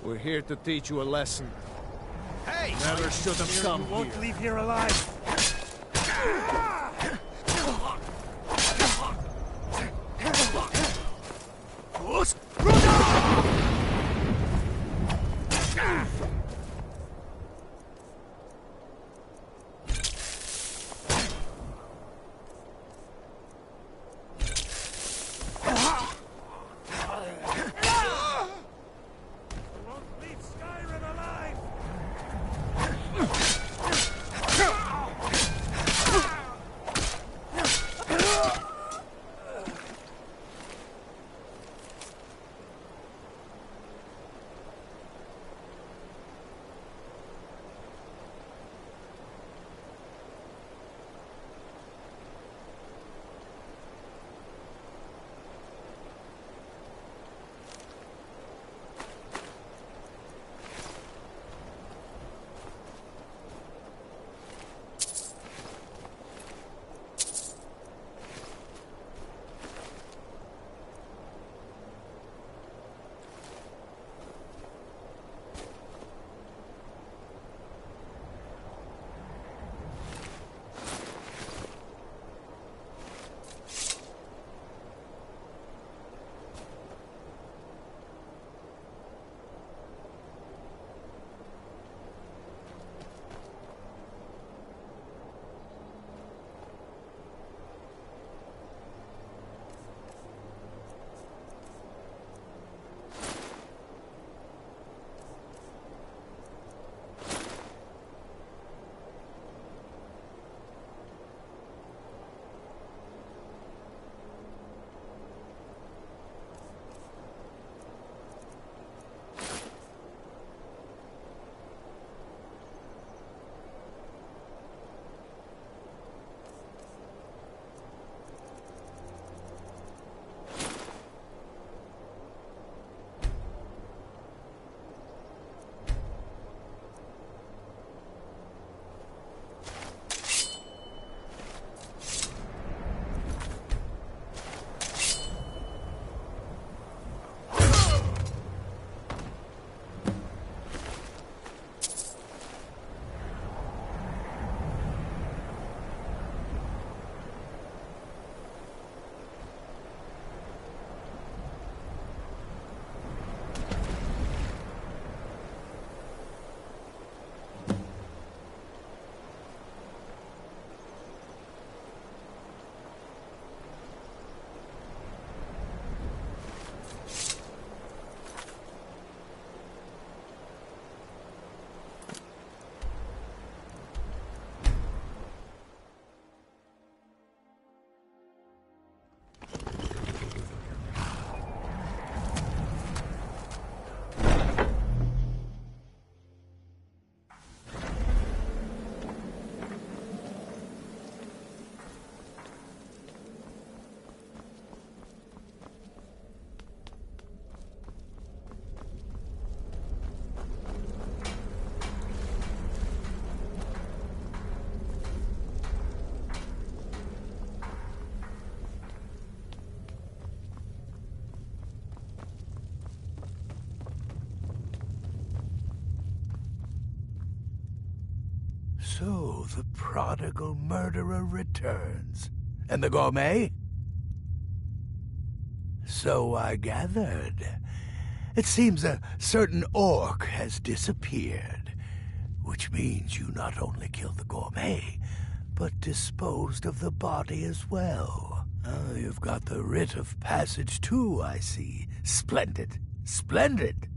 We're here to teach you a lesson. Hey! Never should have come You won't here. leave here alive. Leave Skyrim alive! So the prodigal murderer returns. And the gourmet? So I gathered. It seems a certain orc has disappeared, which means you not only killed the gourmet, but disposed of the body as well. Oh, you've got the writ of passage too, I see. Splendid. Splendid!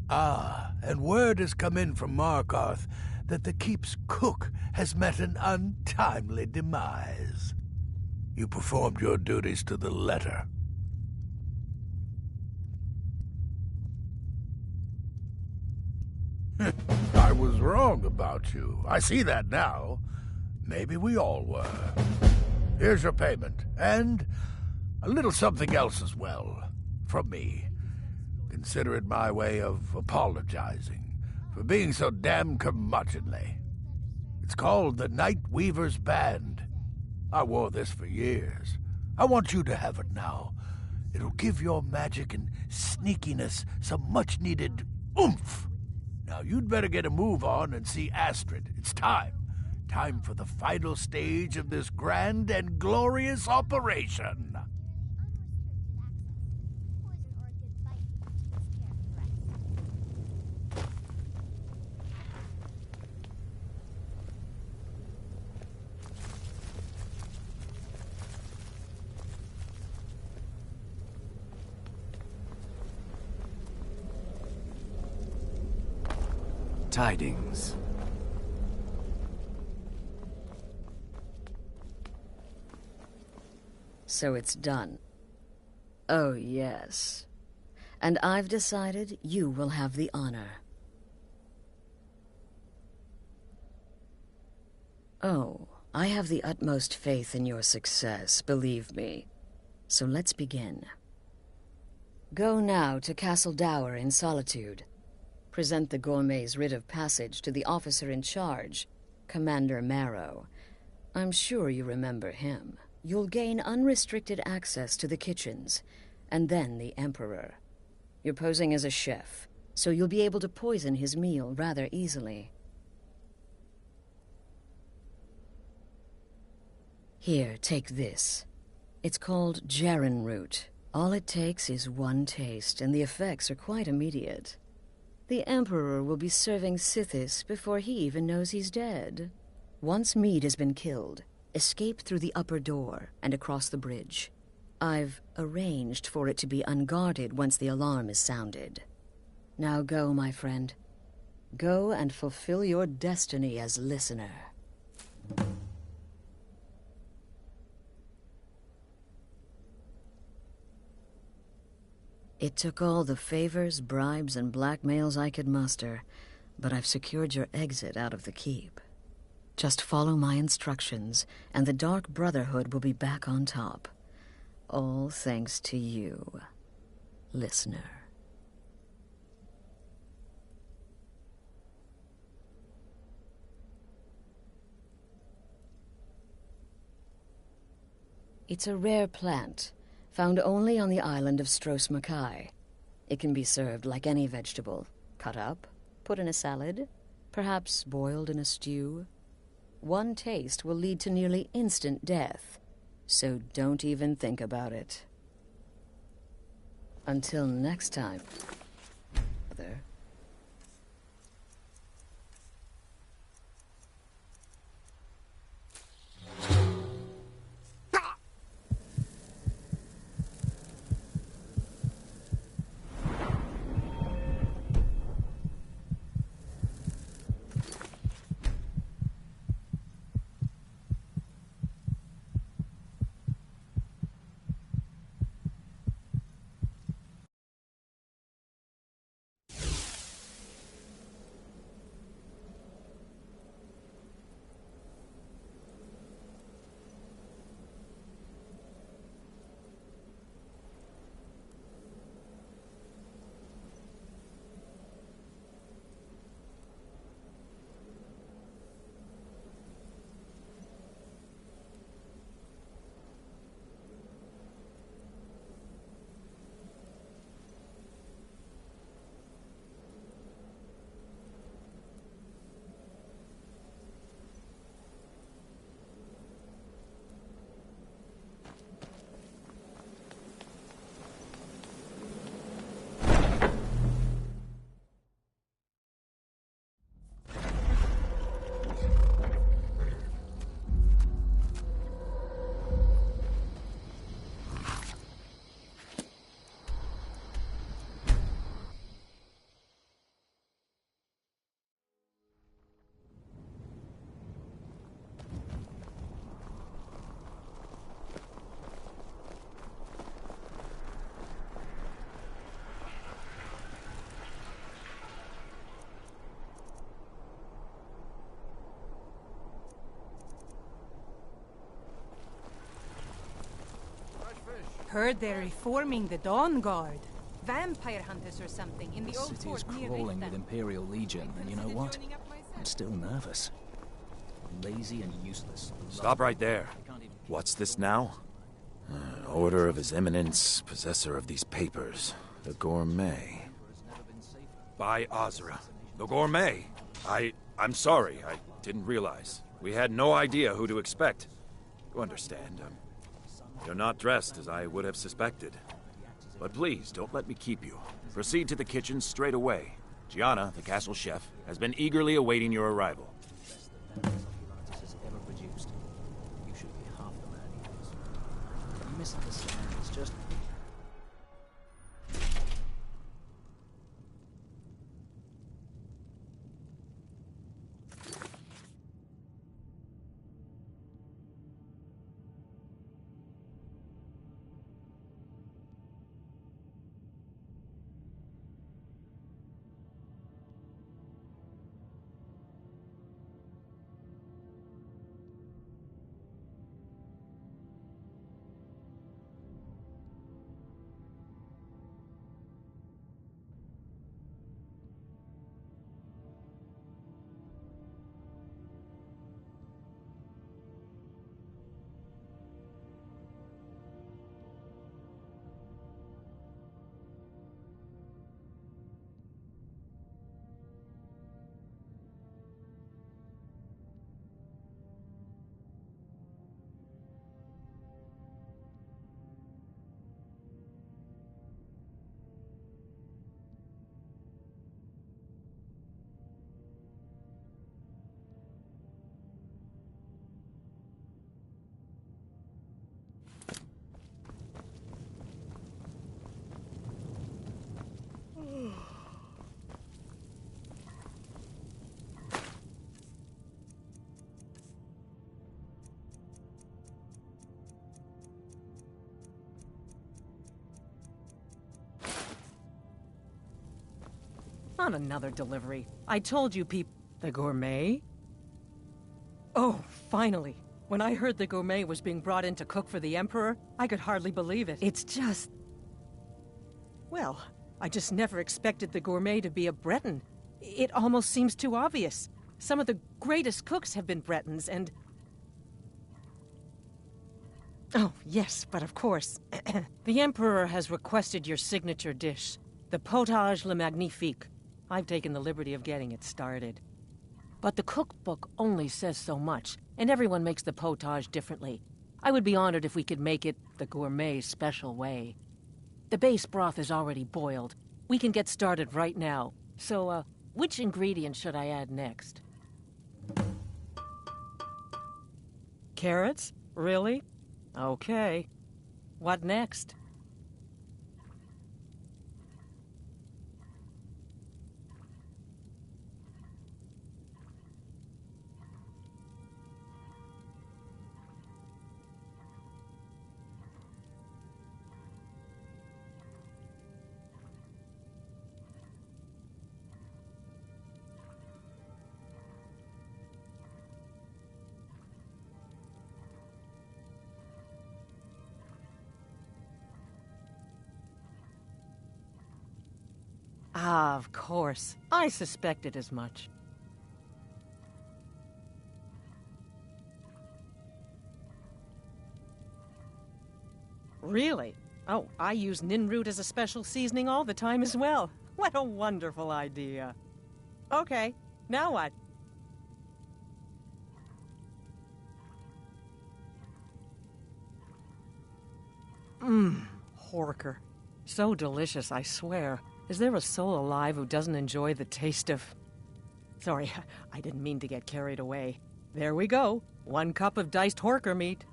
Ah, and word has come in from Markarth that the keep's cook has met an untimely demise. You performed your duties to the letter. I was wrong about you. I see that now. Maybe we all were. Here's your payment, and a little something else as well, from me. Consider it my way of apologizing for being so damn curmudgeonly. It's called the Night Weaver's Band. I wore this for years. I want you to have it now. It'll give your magic and sneakiness some much-needed Oomph! Now you'd better get a move on and see Astrid. It's time. Time for the final stage of this grand and glorious operation. Tidings. So it's done. Oh, yes. And I've decided you will have the honor. Oh, I have the utmost faith in your success, believe me. So let's begin. Go now to Castle Dower in Solitude. Present the gourmet's writ of passage to the officer in charge, Commander Marrow. I'm sure you remember him. You'll gain unrestricted access to the kitchens, and then the Emperor. You're posing as a chef, so you'll be able to poison his meal rather easily. Here, take this. It's called Jarren root. All it takes is one taste, and the effects are quite immediate. The Emperor will be serving Sithis before he even knows he's dead. Once Mede has been killed, escape through the upper door and across the bridge. I've arranged for it to be unguarded once the alarm is sounded. Now go, my friend. Go and fulfill your destiny as listener. It took all the favors, bribes, and blackmails I could muster, but I've secured your exit out of the keep. Just follow my instructions, and the Dark Brotherhood will be back on top. All thanks to you, listener. It's a rare plant, found only on the island of Stros Makai. It can be served like any vegetable, cut up, put in a salad, perhaps boiled in a stew. One taste will lead to nearly instant death, so don't even think about it. Until next time, Mother. Heard they're reforming the Dawn Guard. Vampire hunters or something in the old city is fort near crawling Riften. with Imperial Legion, and you know what? I'm still nervous. Lazy and useless. Stop right there. What's this now? Order of His Eminence, possessor of these papers. The gourmet. by Azra. The gourmet. I'm sorry. I didn't realize. We had no idea who to expect. You understand. You're not dressed as I would have suspected. But please, don't let me keep you. Proceed to the kitchen straight away. Gianna, the castle chef, has been eagerly awaiting your arrival. You should be half the man he is. You misunderstand. It's just... Not another delivery. I told you The gourmet? Oh, finally. When I heard the gourmet was being brought in to cook for the Emperor, I could hardly believe it. It's just... Well, I just never expected the gourmet to be a Breton. It almost seems too obvious. Some of the greatest cooks have been Bretons, and... Oh, yes, but of course. The Emperor has requested your signature dish, the potage le magnifique. I've taken the liberty of getting it started. But the cookbook only says so much, and everyone makes the potage differently. I would be honored if we could make it the gourmet special way. The base broth is already boiled. We can get started right now. So, which ingredient should I add next? Carrots? Really? Okay. What next? Ah, of course. I suspected as much. Really? Oh, I use ninroot as a special seasoning all the time as well. What a wonderful idea. Okay, now what? Horker. So delicious, I swear. Is there a soul alive who doesn't enjoy the taste of... Sorry, I didn't mean to get carried away. There we go. 1 cup of diced horker meat.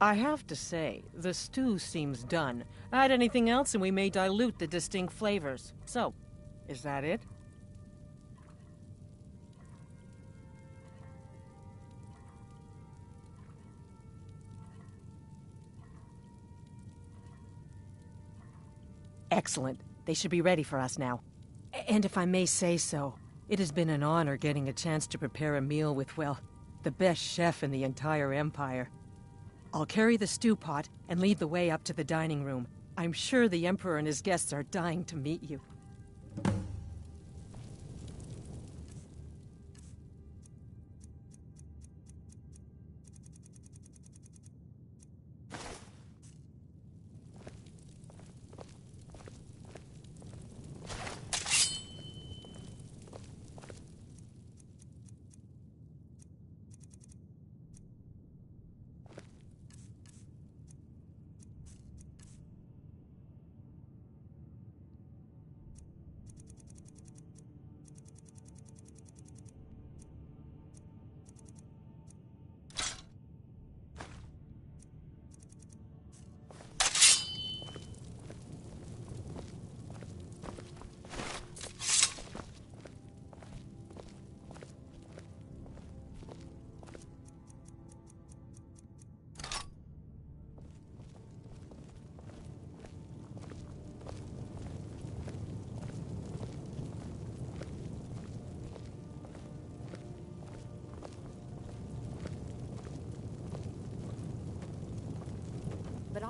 I have to say, the stew seems done. Add anything else and we may dilute the distinct flavors. So, is that it? Excellent. They should be ready for us now. And if I may say so, it has been an honor getting a chance to prepare a meal with, well, the best chef in the entire Empire. I'll carry the stew pot and lead the way up to the dining room. I'm sure the Emperor and his guests are dying to meet you.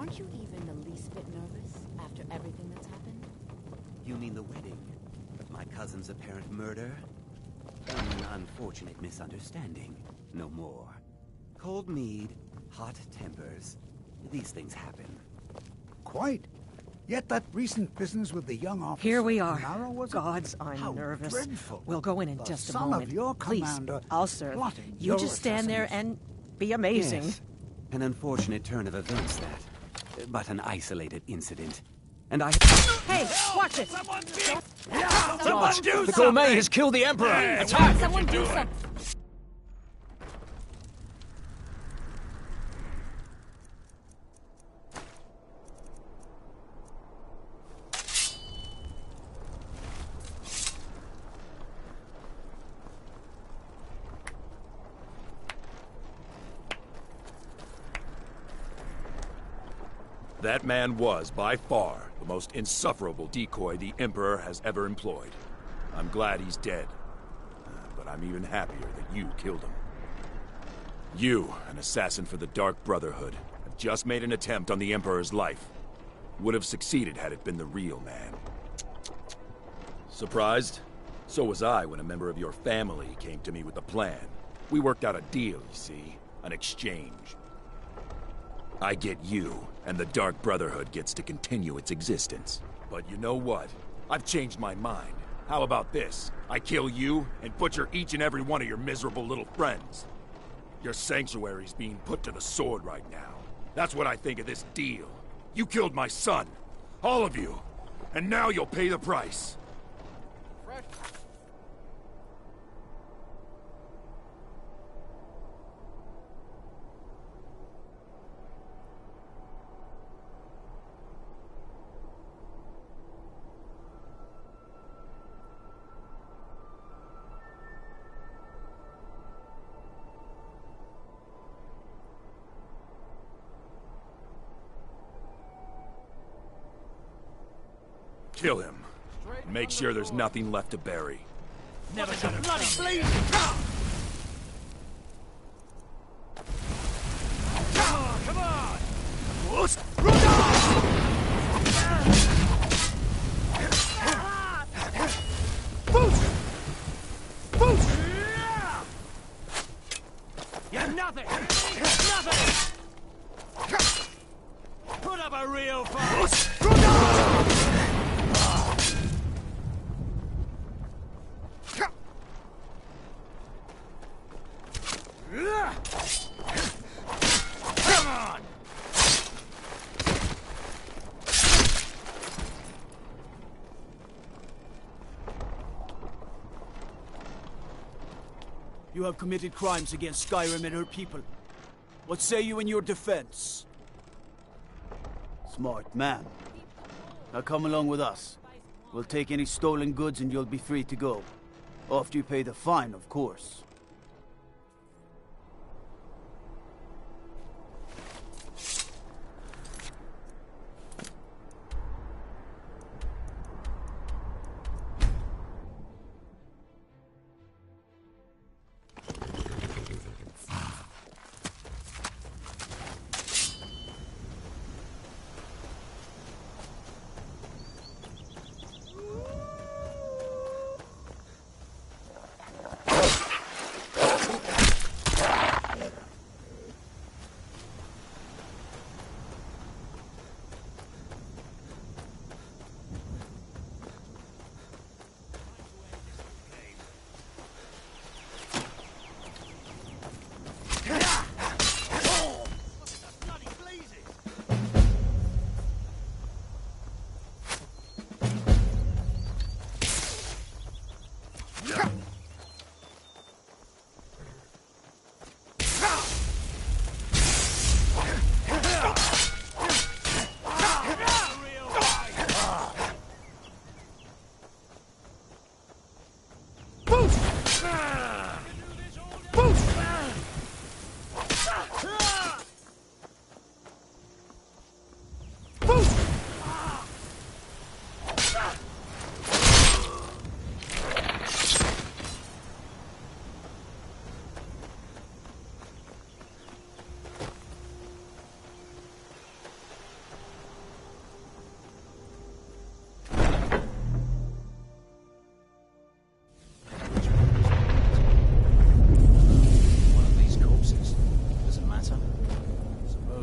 Aren't you even the least bit nervous after everything that's happened? You mean the wedding? My cousin's apparent murder? An unfortunate misunderstanding. No more. Cold mead, hot tempers. These things happen. Quite. Yet that recent business with the young officer... Here we are. Nara, was it? Gods, I'm How nervous. dreadful. We'll go in The just a son moment. of your Please, commander I'll serve. plotting You your just stand there and be amazing. Yes. An unfortunate turn of events, that. But an isolated incident. And I... Hey, watch it! Someone do something! The gourmet has killed the Emperor! Attack! Someone do something! That man was, by far, the most insufferable decoy the Emperor has ever employed. I'm glad he's dead. But I'm even happier that you killed him. You, an assassin for the Dark Brotherhood, have just made an attempt on the Emperor's life. Would have succeeded had it been the real man. Surprised? So was I when a member of your family came to me with a plan. We worked out a deal, you see. An exchange. I get you, and the Dark Brotherhood gets to continue its existence. But you know what? I've changed my mind. How about this? I kill you, and butcher each and every one of your miserable little friends. Your sanctuary's being put to the sword right now. That's what I think of this deal. You killed my son. All of you. And now you'll pay the price. Kill him. Make sure there's nothing left to bury. Never done it. Bloody bleed! Come on! You're nothing! Nothing! Put up a real fight! Come on! You have committed crimes against Skyrim and her people. What say you in your defense? Smart man. Now come along with us. We'll take any stolen goods and you'll be free to go. After you pay the fine, of course.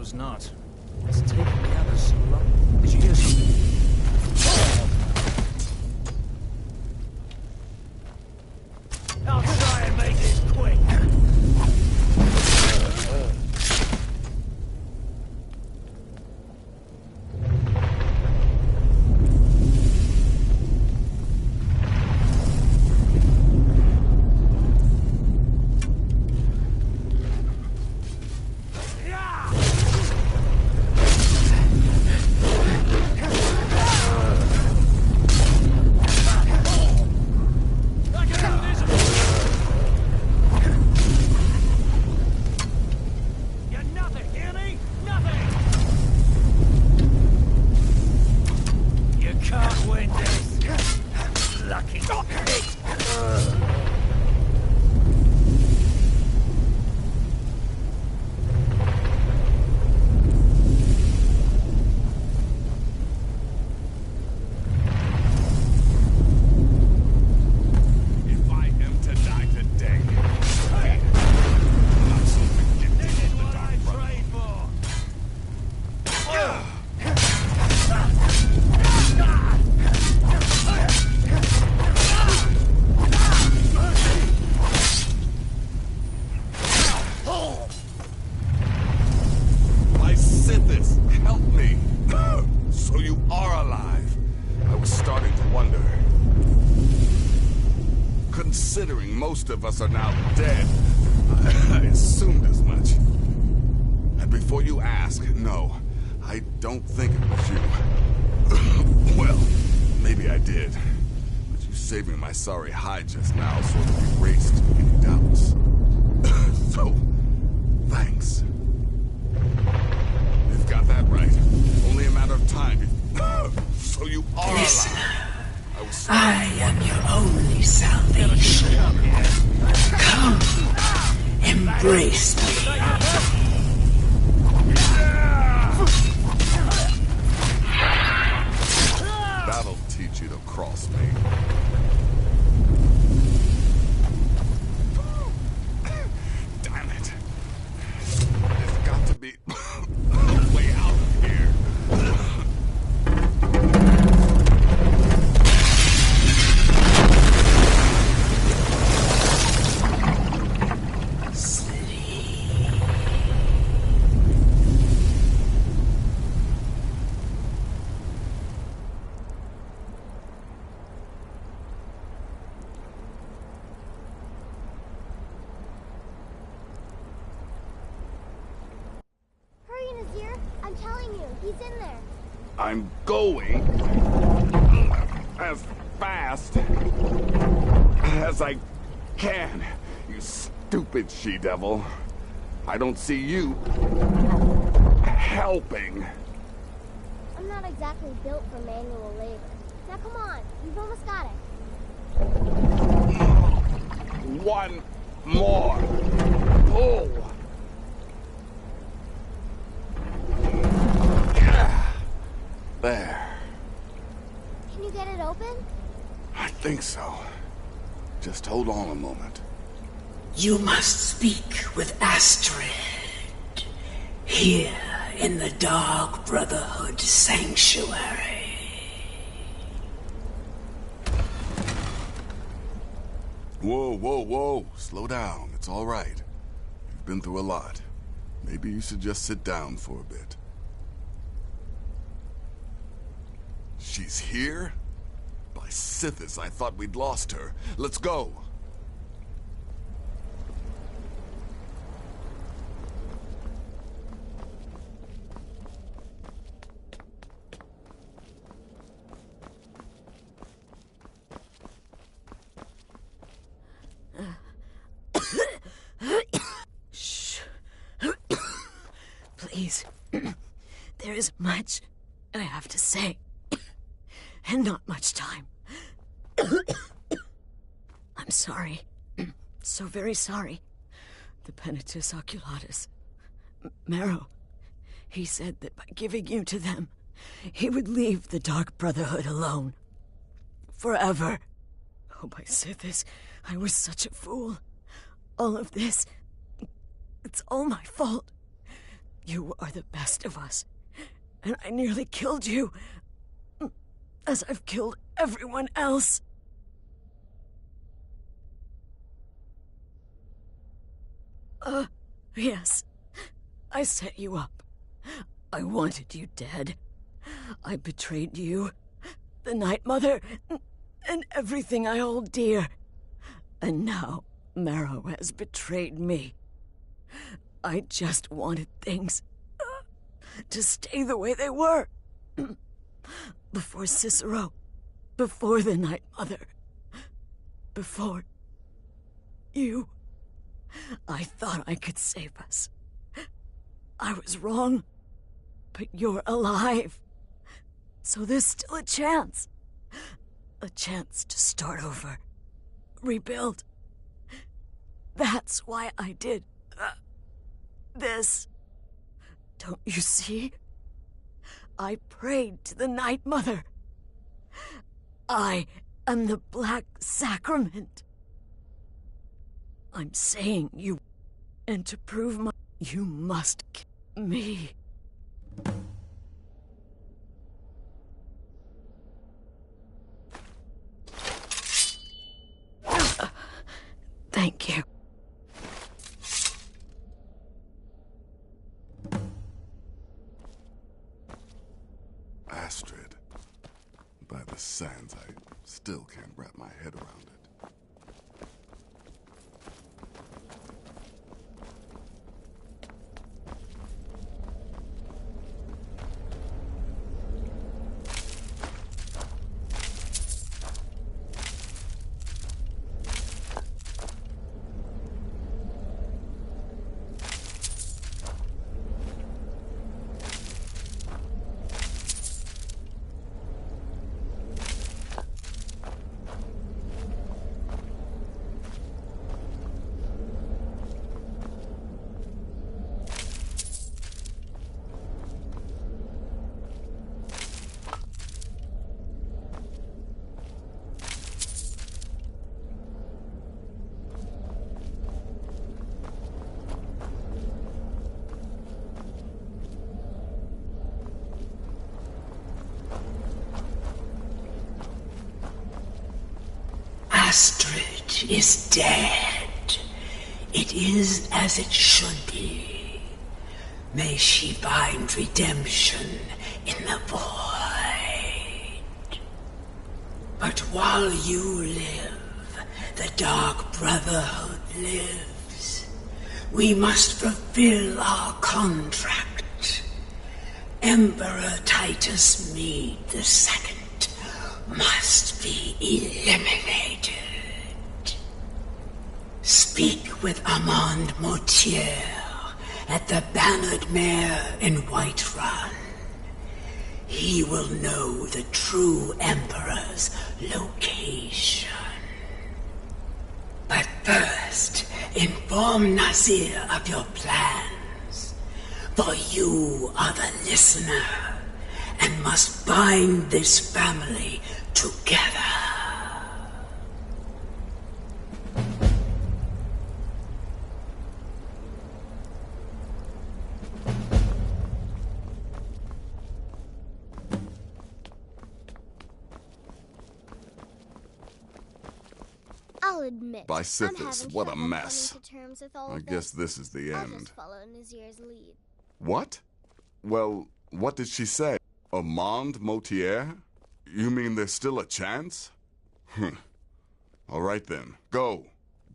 suppose not. It's taking the others so long. Did you hear something? I'll try and make this quick. Considering most of us are now dead, I assumed as much. And before you ask, no, I don't think it was you. Well, maybe I did. But you saving my sorry hide just now sort of erased any doubts. So, thanks. You've got that right. Only a matter of time. So you are Listen. alive. I am your only salvation. Come, embrace me. That'll teach you to cross me. Damn it. There's got to be a way out of here. I'm telling you, he's in there. I'm going as fast as I can, you stupid she-devil. I don't see you helping. I'm not exactly built for manual labor. Now come on, you've almost got it. One more pull. There. Can you get it open? I think so. Just hold on a moment. You must speak with Astrid. Here in the Dark Brotherhood Sanctuary. Whoa, whoa, whoa. Slow down. It's all right. You've been through a lot. Maybe you should just sit down for a bit. She's here? By Sithis, I thought we'd lost her. Let's go. Shh. Please. There is much I have to say. And not much time. I'm sorry. So very sorry. The Penitus Oculatus. Marrow. He said that by giving you to them, he would leave the Dark Brotherhood alone. Forever. Oh, my Sithis, I was such a fool. All of this, it's all my fault. You are the best of us, and I nearly killed you, as I've killed everyone else. Yes, I set you up. I wanted you dead. I betrayed you, the Night Mother, and everything I hold dear. And now Marrow has betrayed me. I just wanted things to stay the way they were. Before Cicero, before the Night Mother, before you. I thought I could save us. I was wrong, but you're alive. So there's still a chance. A chance to start over. Rebuild. That's why I did this. Don't you see? I prayed to the Night Mother. I am the Black Sacrament. I'm saying you, and to prove you must kill me. Thank you. Astrid. By the sands, I still can't wrap my head around it. Astrid is dead. It is as it should be. May she find redemption in the void. But while you live, the Dark Brotherhood lives. We must fulfill our contract. Emperor Titus Mede II must be eliminated. Speak with Armand Mortier at the Bannered Mare in Whiterun. He will know the true Emperor's location. But first, inform Nazir of your plans, for you are the listener and must bind this family together. I'll admit, By I'm Sithis, having what a trouble mess. coming to terms with all I of guess this. this is the I'll end. just follow Nazir's lead. What? Well, what did she say? Armand Mortier? You mean there's still a chance? All right then. Go.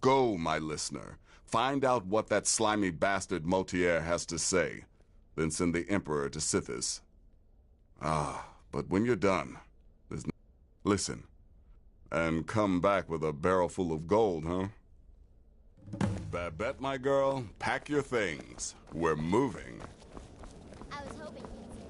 Go, my listener. Find out what that slimy bastard Mortier has to say. Then send the Emperor to Sithis. But when you're done, there's no... Listen. And come back with a barrel full of gold, huh? Babette, my girl, pack your things. We're moving. I was hoping you'd say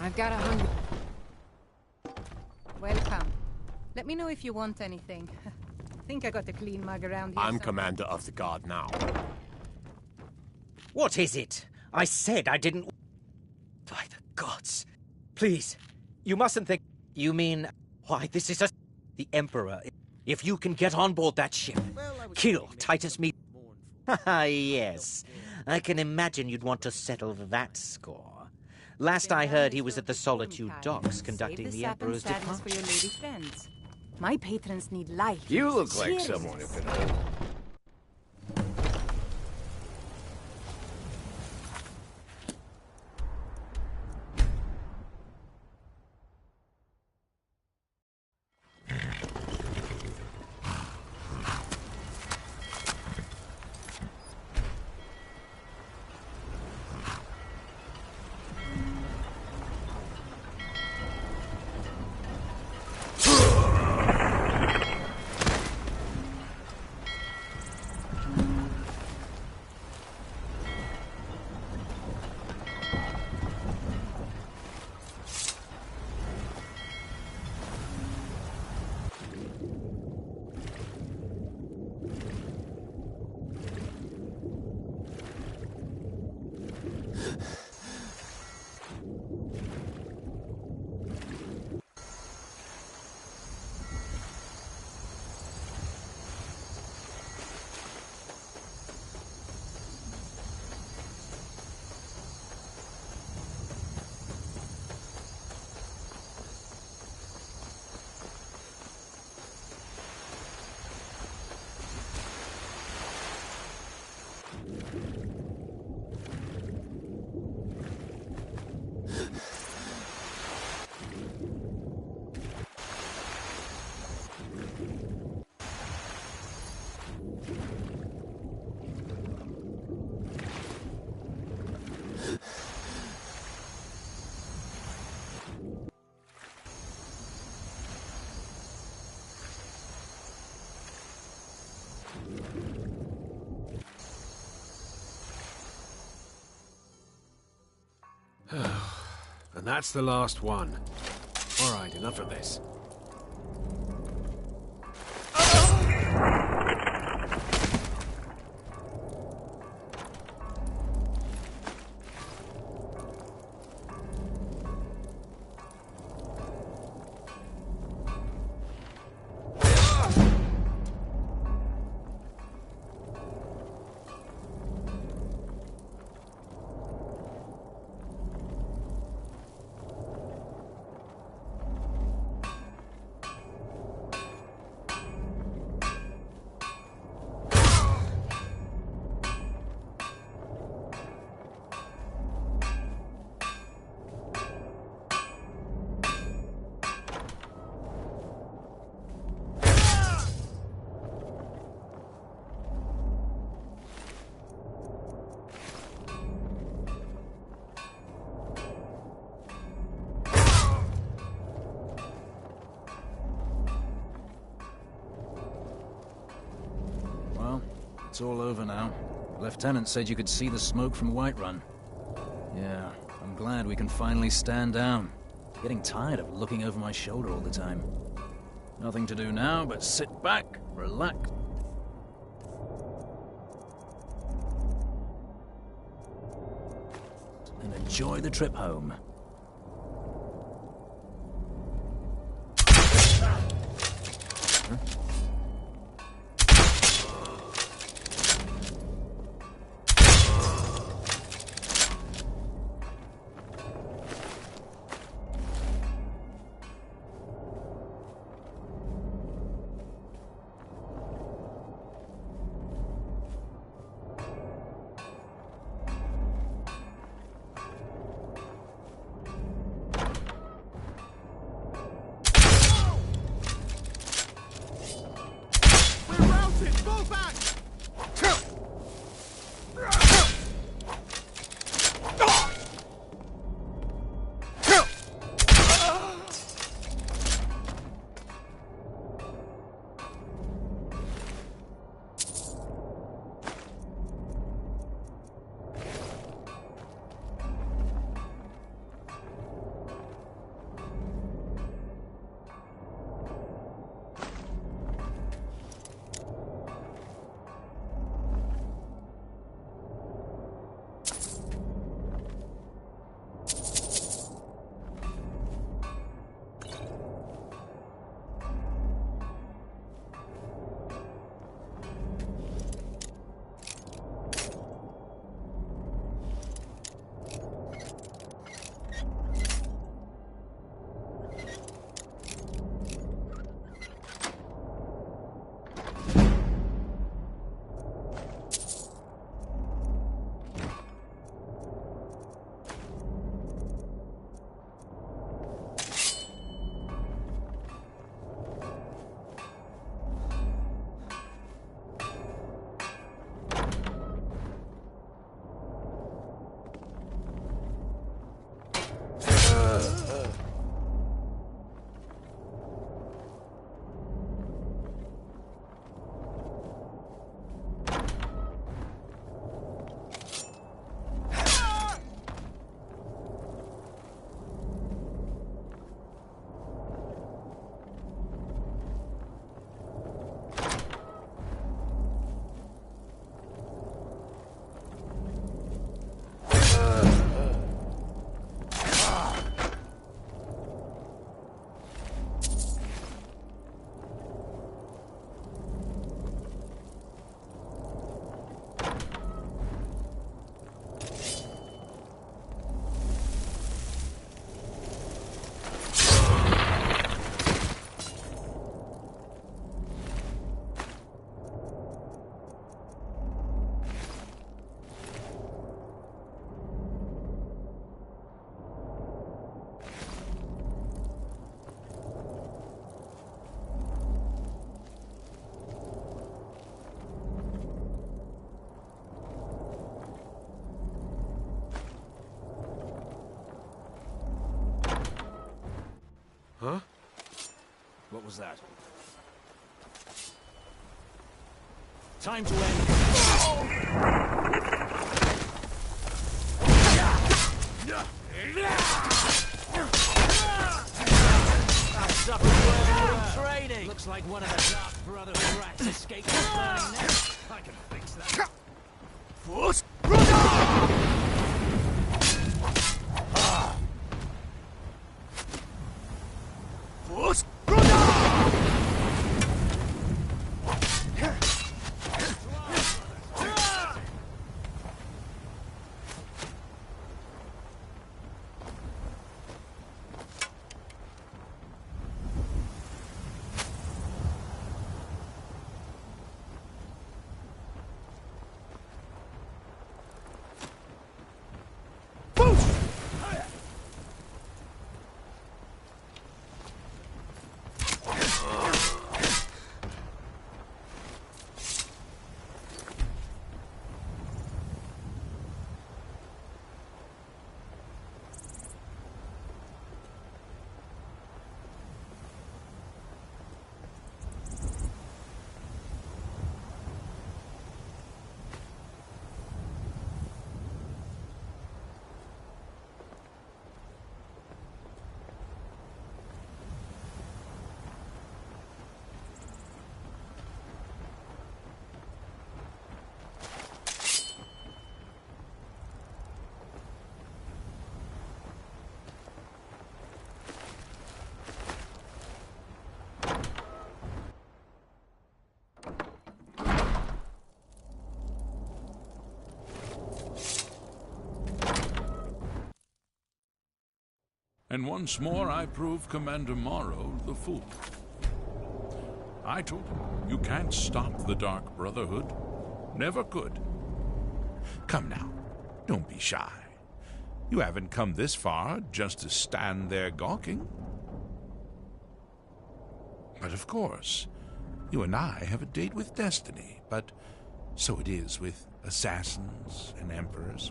I've got 100. Welcome. Let me know if you want anything. Think I got a clean mug around here. I'm commander of the guard now. What is it? I said I didn't... By the gods. Please, you mustn't think... You mean... Why, this is a... The Emperor. If you can get on board that ship, kill Titus Mede... Haha, yes. I can imagine you'd want to settle that score. Last I heard, he was at the Solitude docks conducting the Emperor's departure. For your lady friends. My patrons need life. You look like someone who can hold... And that's the last one. All right, enough of this. It's all over now. The lieutenant said you could see the smoke from Whiterun. Yeah, I'm glad we can finally stand down. Getting tired of looking over my shoulder all the time. Nothing to do now but sit back, relax. And enjoy the trip home. Huh? What was that? Time to end. Training. Looks like one of the Dark Brotherhood rats escaped the burning nest. I can fix that. And once more I prove Commander Morrow the fool. I told him, you can't stop the Dark Brotherhood. Never could. Come now, don't be shy. You haven't come this far just to stand there gawking. But of course, you and I have a date with destiny, but so it is with assassins and emperors,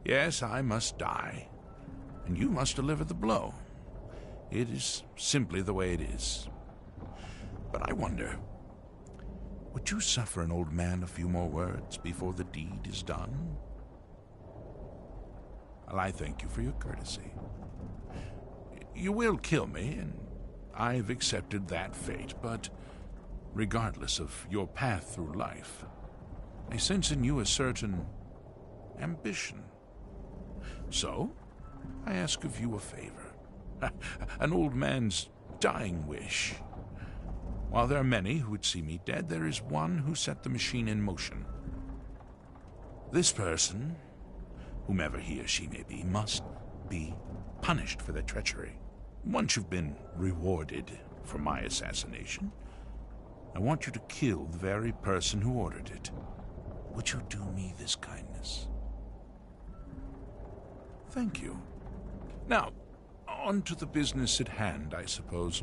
Yes, I must die. And you must deliver the blow. It is simply the way it is. But I wonder, would you suffer an old man a few more words before the deed is done? Well, I thank you for your courtesy. You will kill me, and I've accepted that fate, but regardless of your path through life, I sense in you a certain ambition. So, I ask of you a favor. An old man's dying wish. While there are many who would see me dead, there is one who set the machine in motion. This person, whomever he or she may be, must be punished for their treachery. Once you've been rewarded for my assassination, I want you to kill the very person who ordered it. Would you do me this kindness? Thank you. Now, on to the business at hand, I suppose,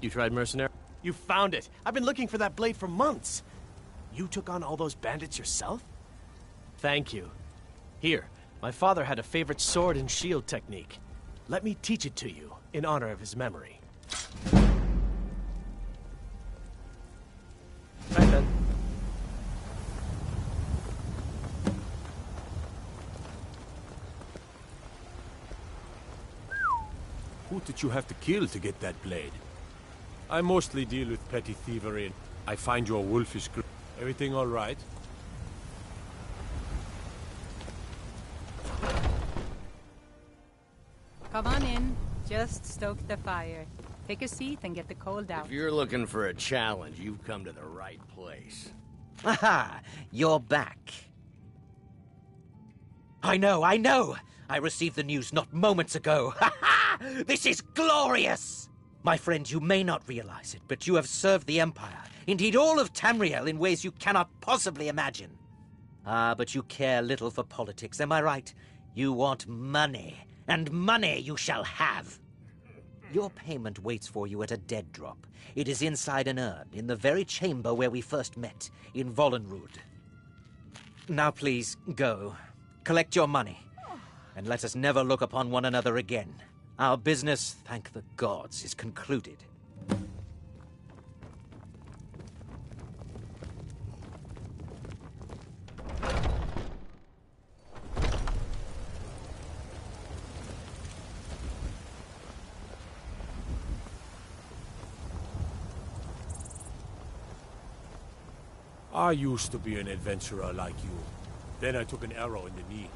You tried mercenary? You found it! I've been looking for that blade for months! You took on all those bandits yourself? Thank you. Here, my father had a favorite sword and shield technique. Let me teach it to you, in honor of his memory. Right then. Who did you have to kill to get that blade? I mostly deal with petty thievery, and I find your wolfish grip. Everything all right? Come on in. Just stoke the fire. Take a seat and get the cold out. If you're looking for a challenge, you've come to the right place. Aha! You're back. I know! I received the news not moments ago. Ha ha! This is glorious! My friend, you may not realize it, but you have served the Empire, indeed all of Tamriel, in ways you cannot possibly imagine. Ah, but you care little for politics, am I right? You want money, and money you shall have. Your payment waits for you at a dead drop. It is inside an urn, in the very chamber where we first met, in Vollenrud. Now please, go. Collect your money, and let us never look upon one another again. Our business, thank the gods, is concluded. I used to be an adventurer like you. Then I took an arrow in the knee.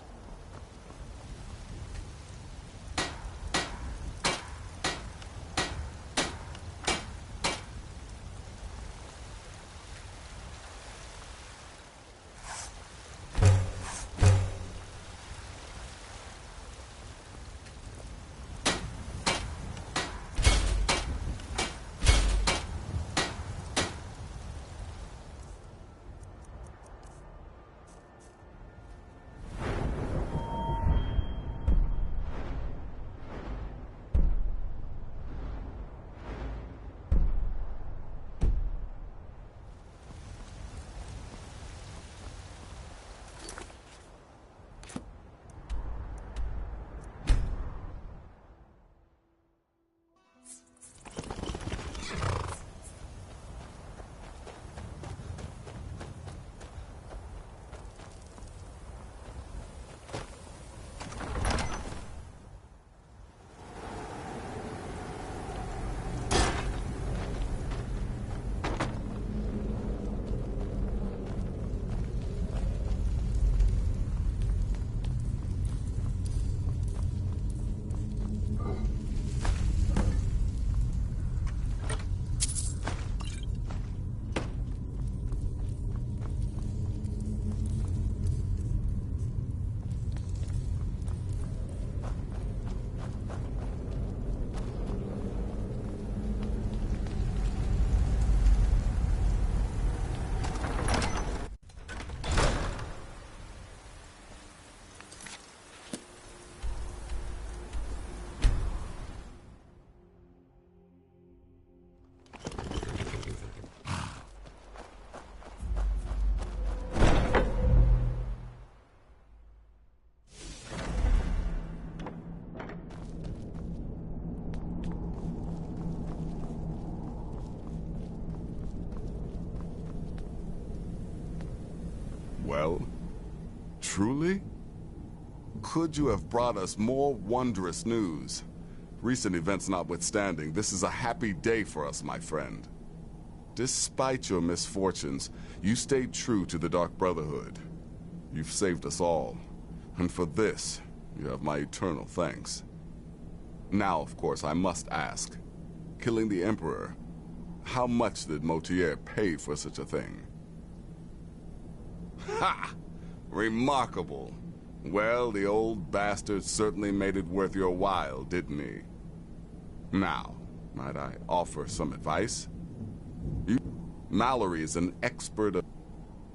Well, truly? Could you have brought us more wondrous news? Recent events notwithstanding, this is a happy day for us, my friend. Despite your misfortunes, you stayed true to the Dark Brotherhood. You've saved us all, and for this, you have my eternal thanks. Now, of course, I must ask, killing the Emperor, how much did Motier pay for such a thing? Ha! Remarkable. Well, the old bastard certainly made it worth your while, didn't he? Now, might I offer some advice? Mallory is an expert.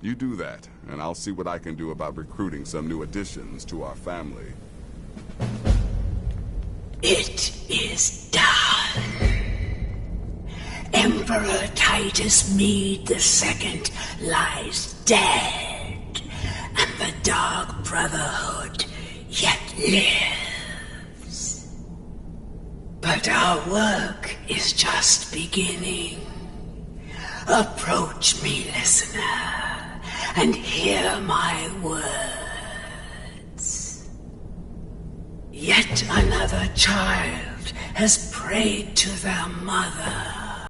You do that, and I'll see what I can do about recruiting some new additions to our family. It is done. Emperor Titus Mede II lies dead, and the Dark Brotherhood yet lives. But our work is just beginning. Approach me, listener, and hear my words. Yet another child has prayed to their mother.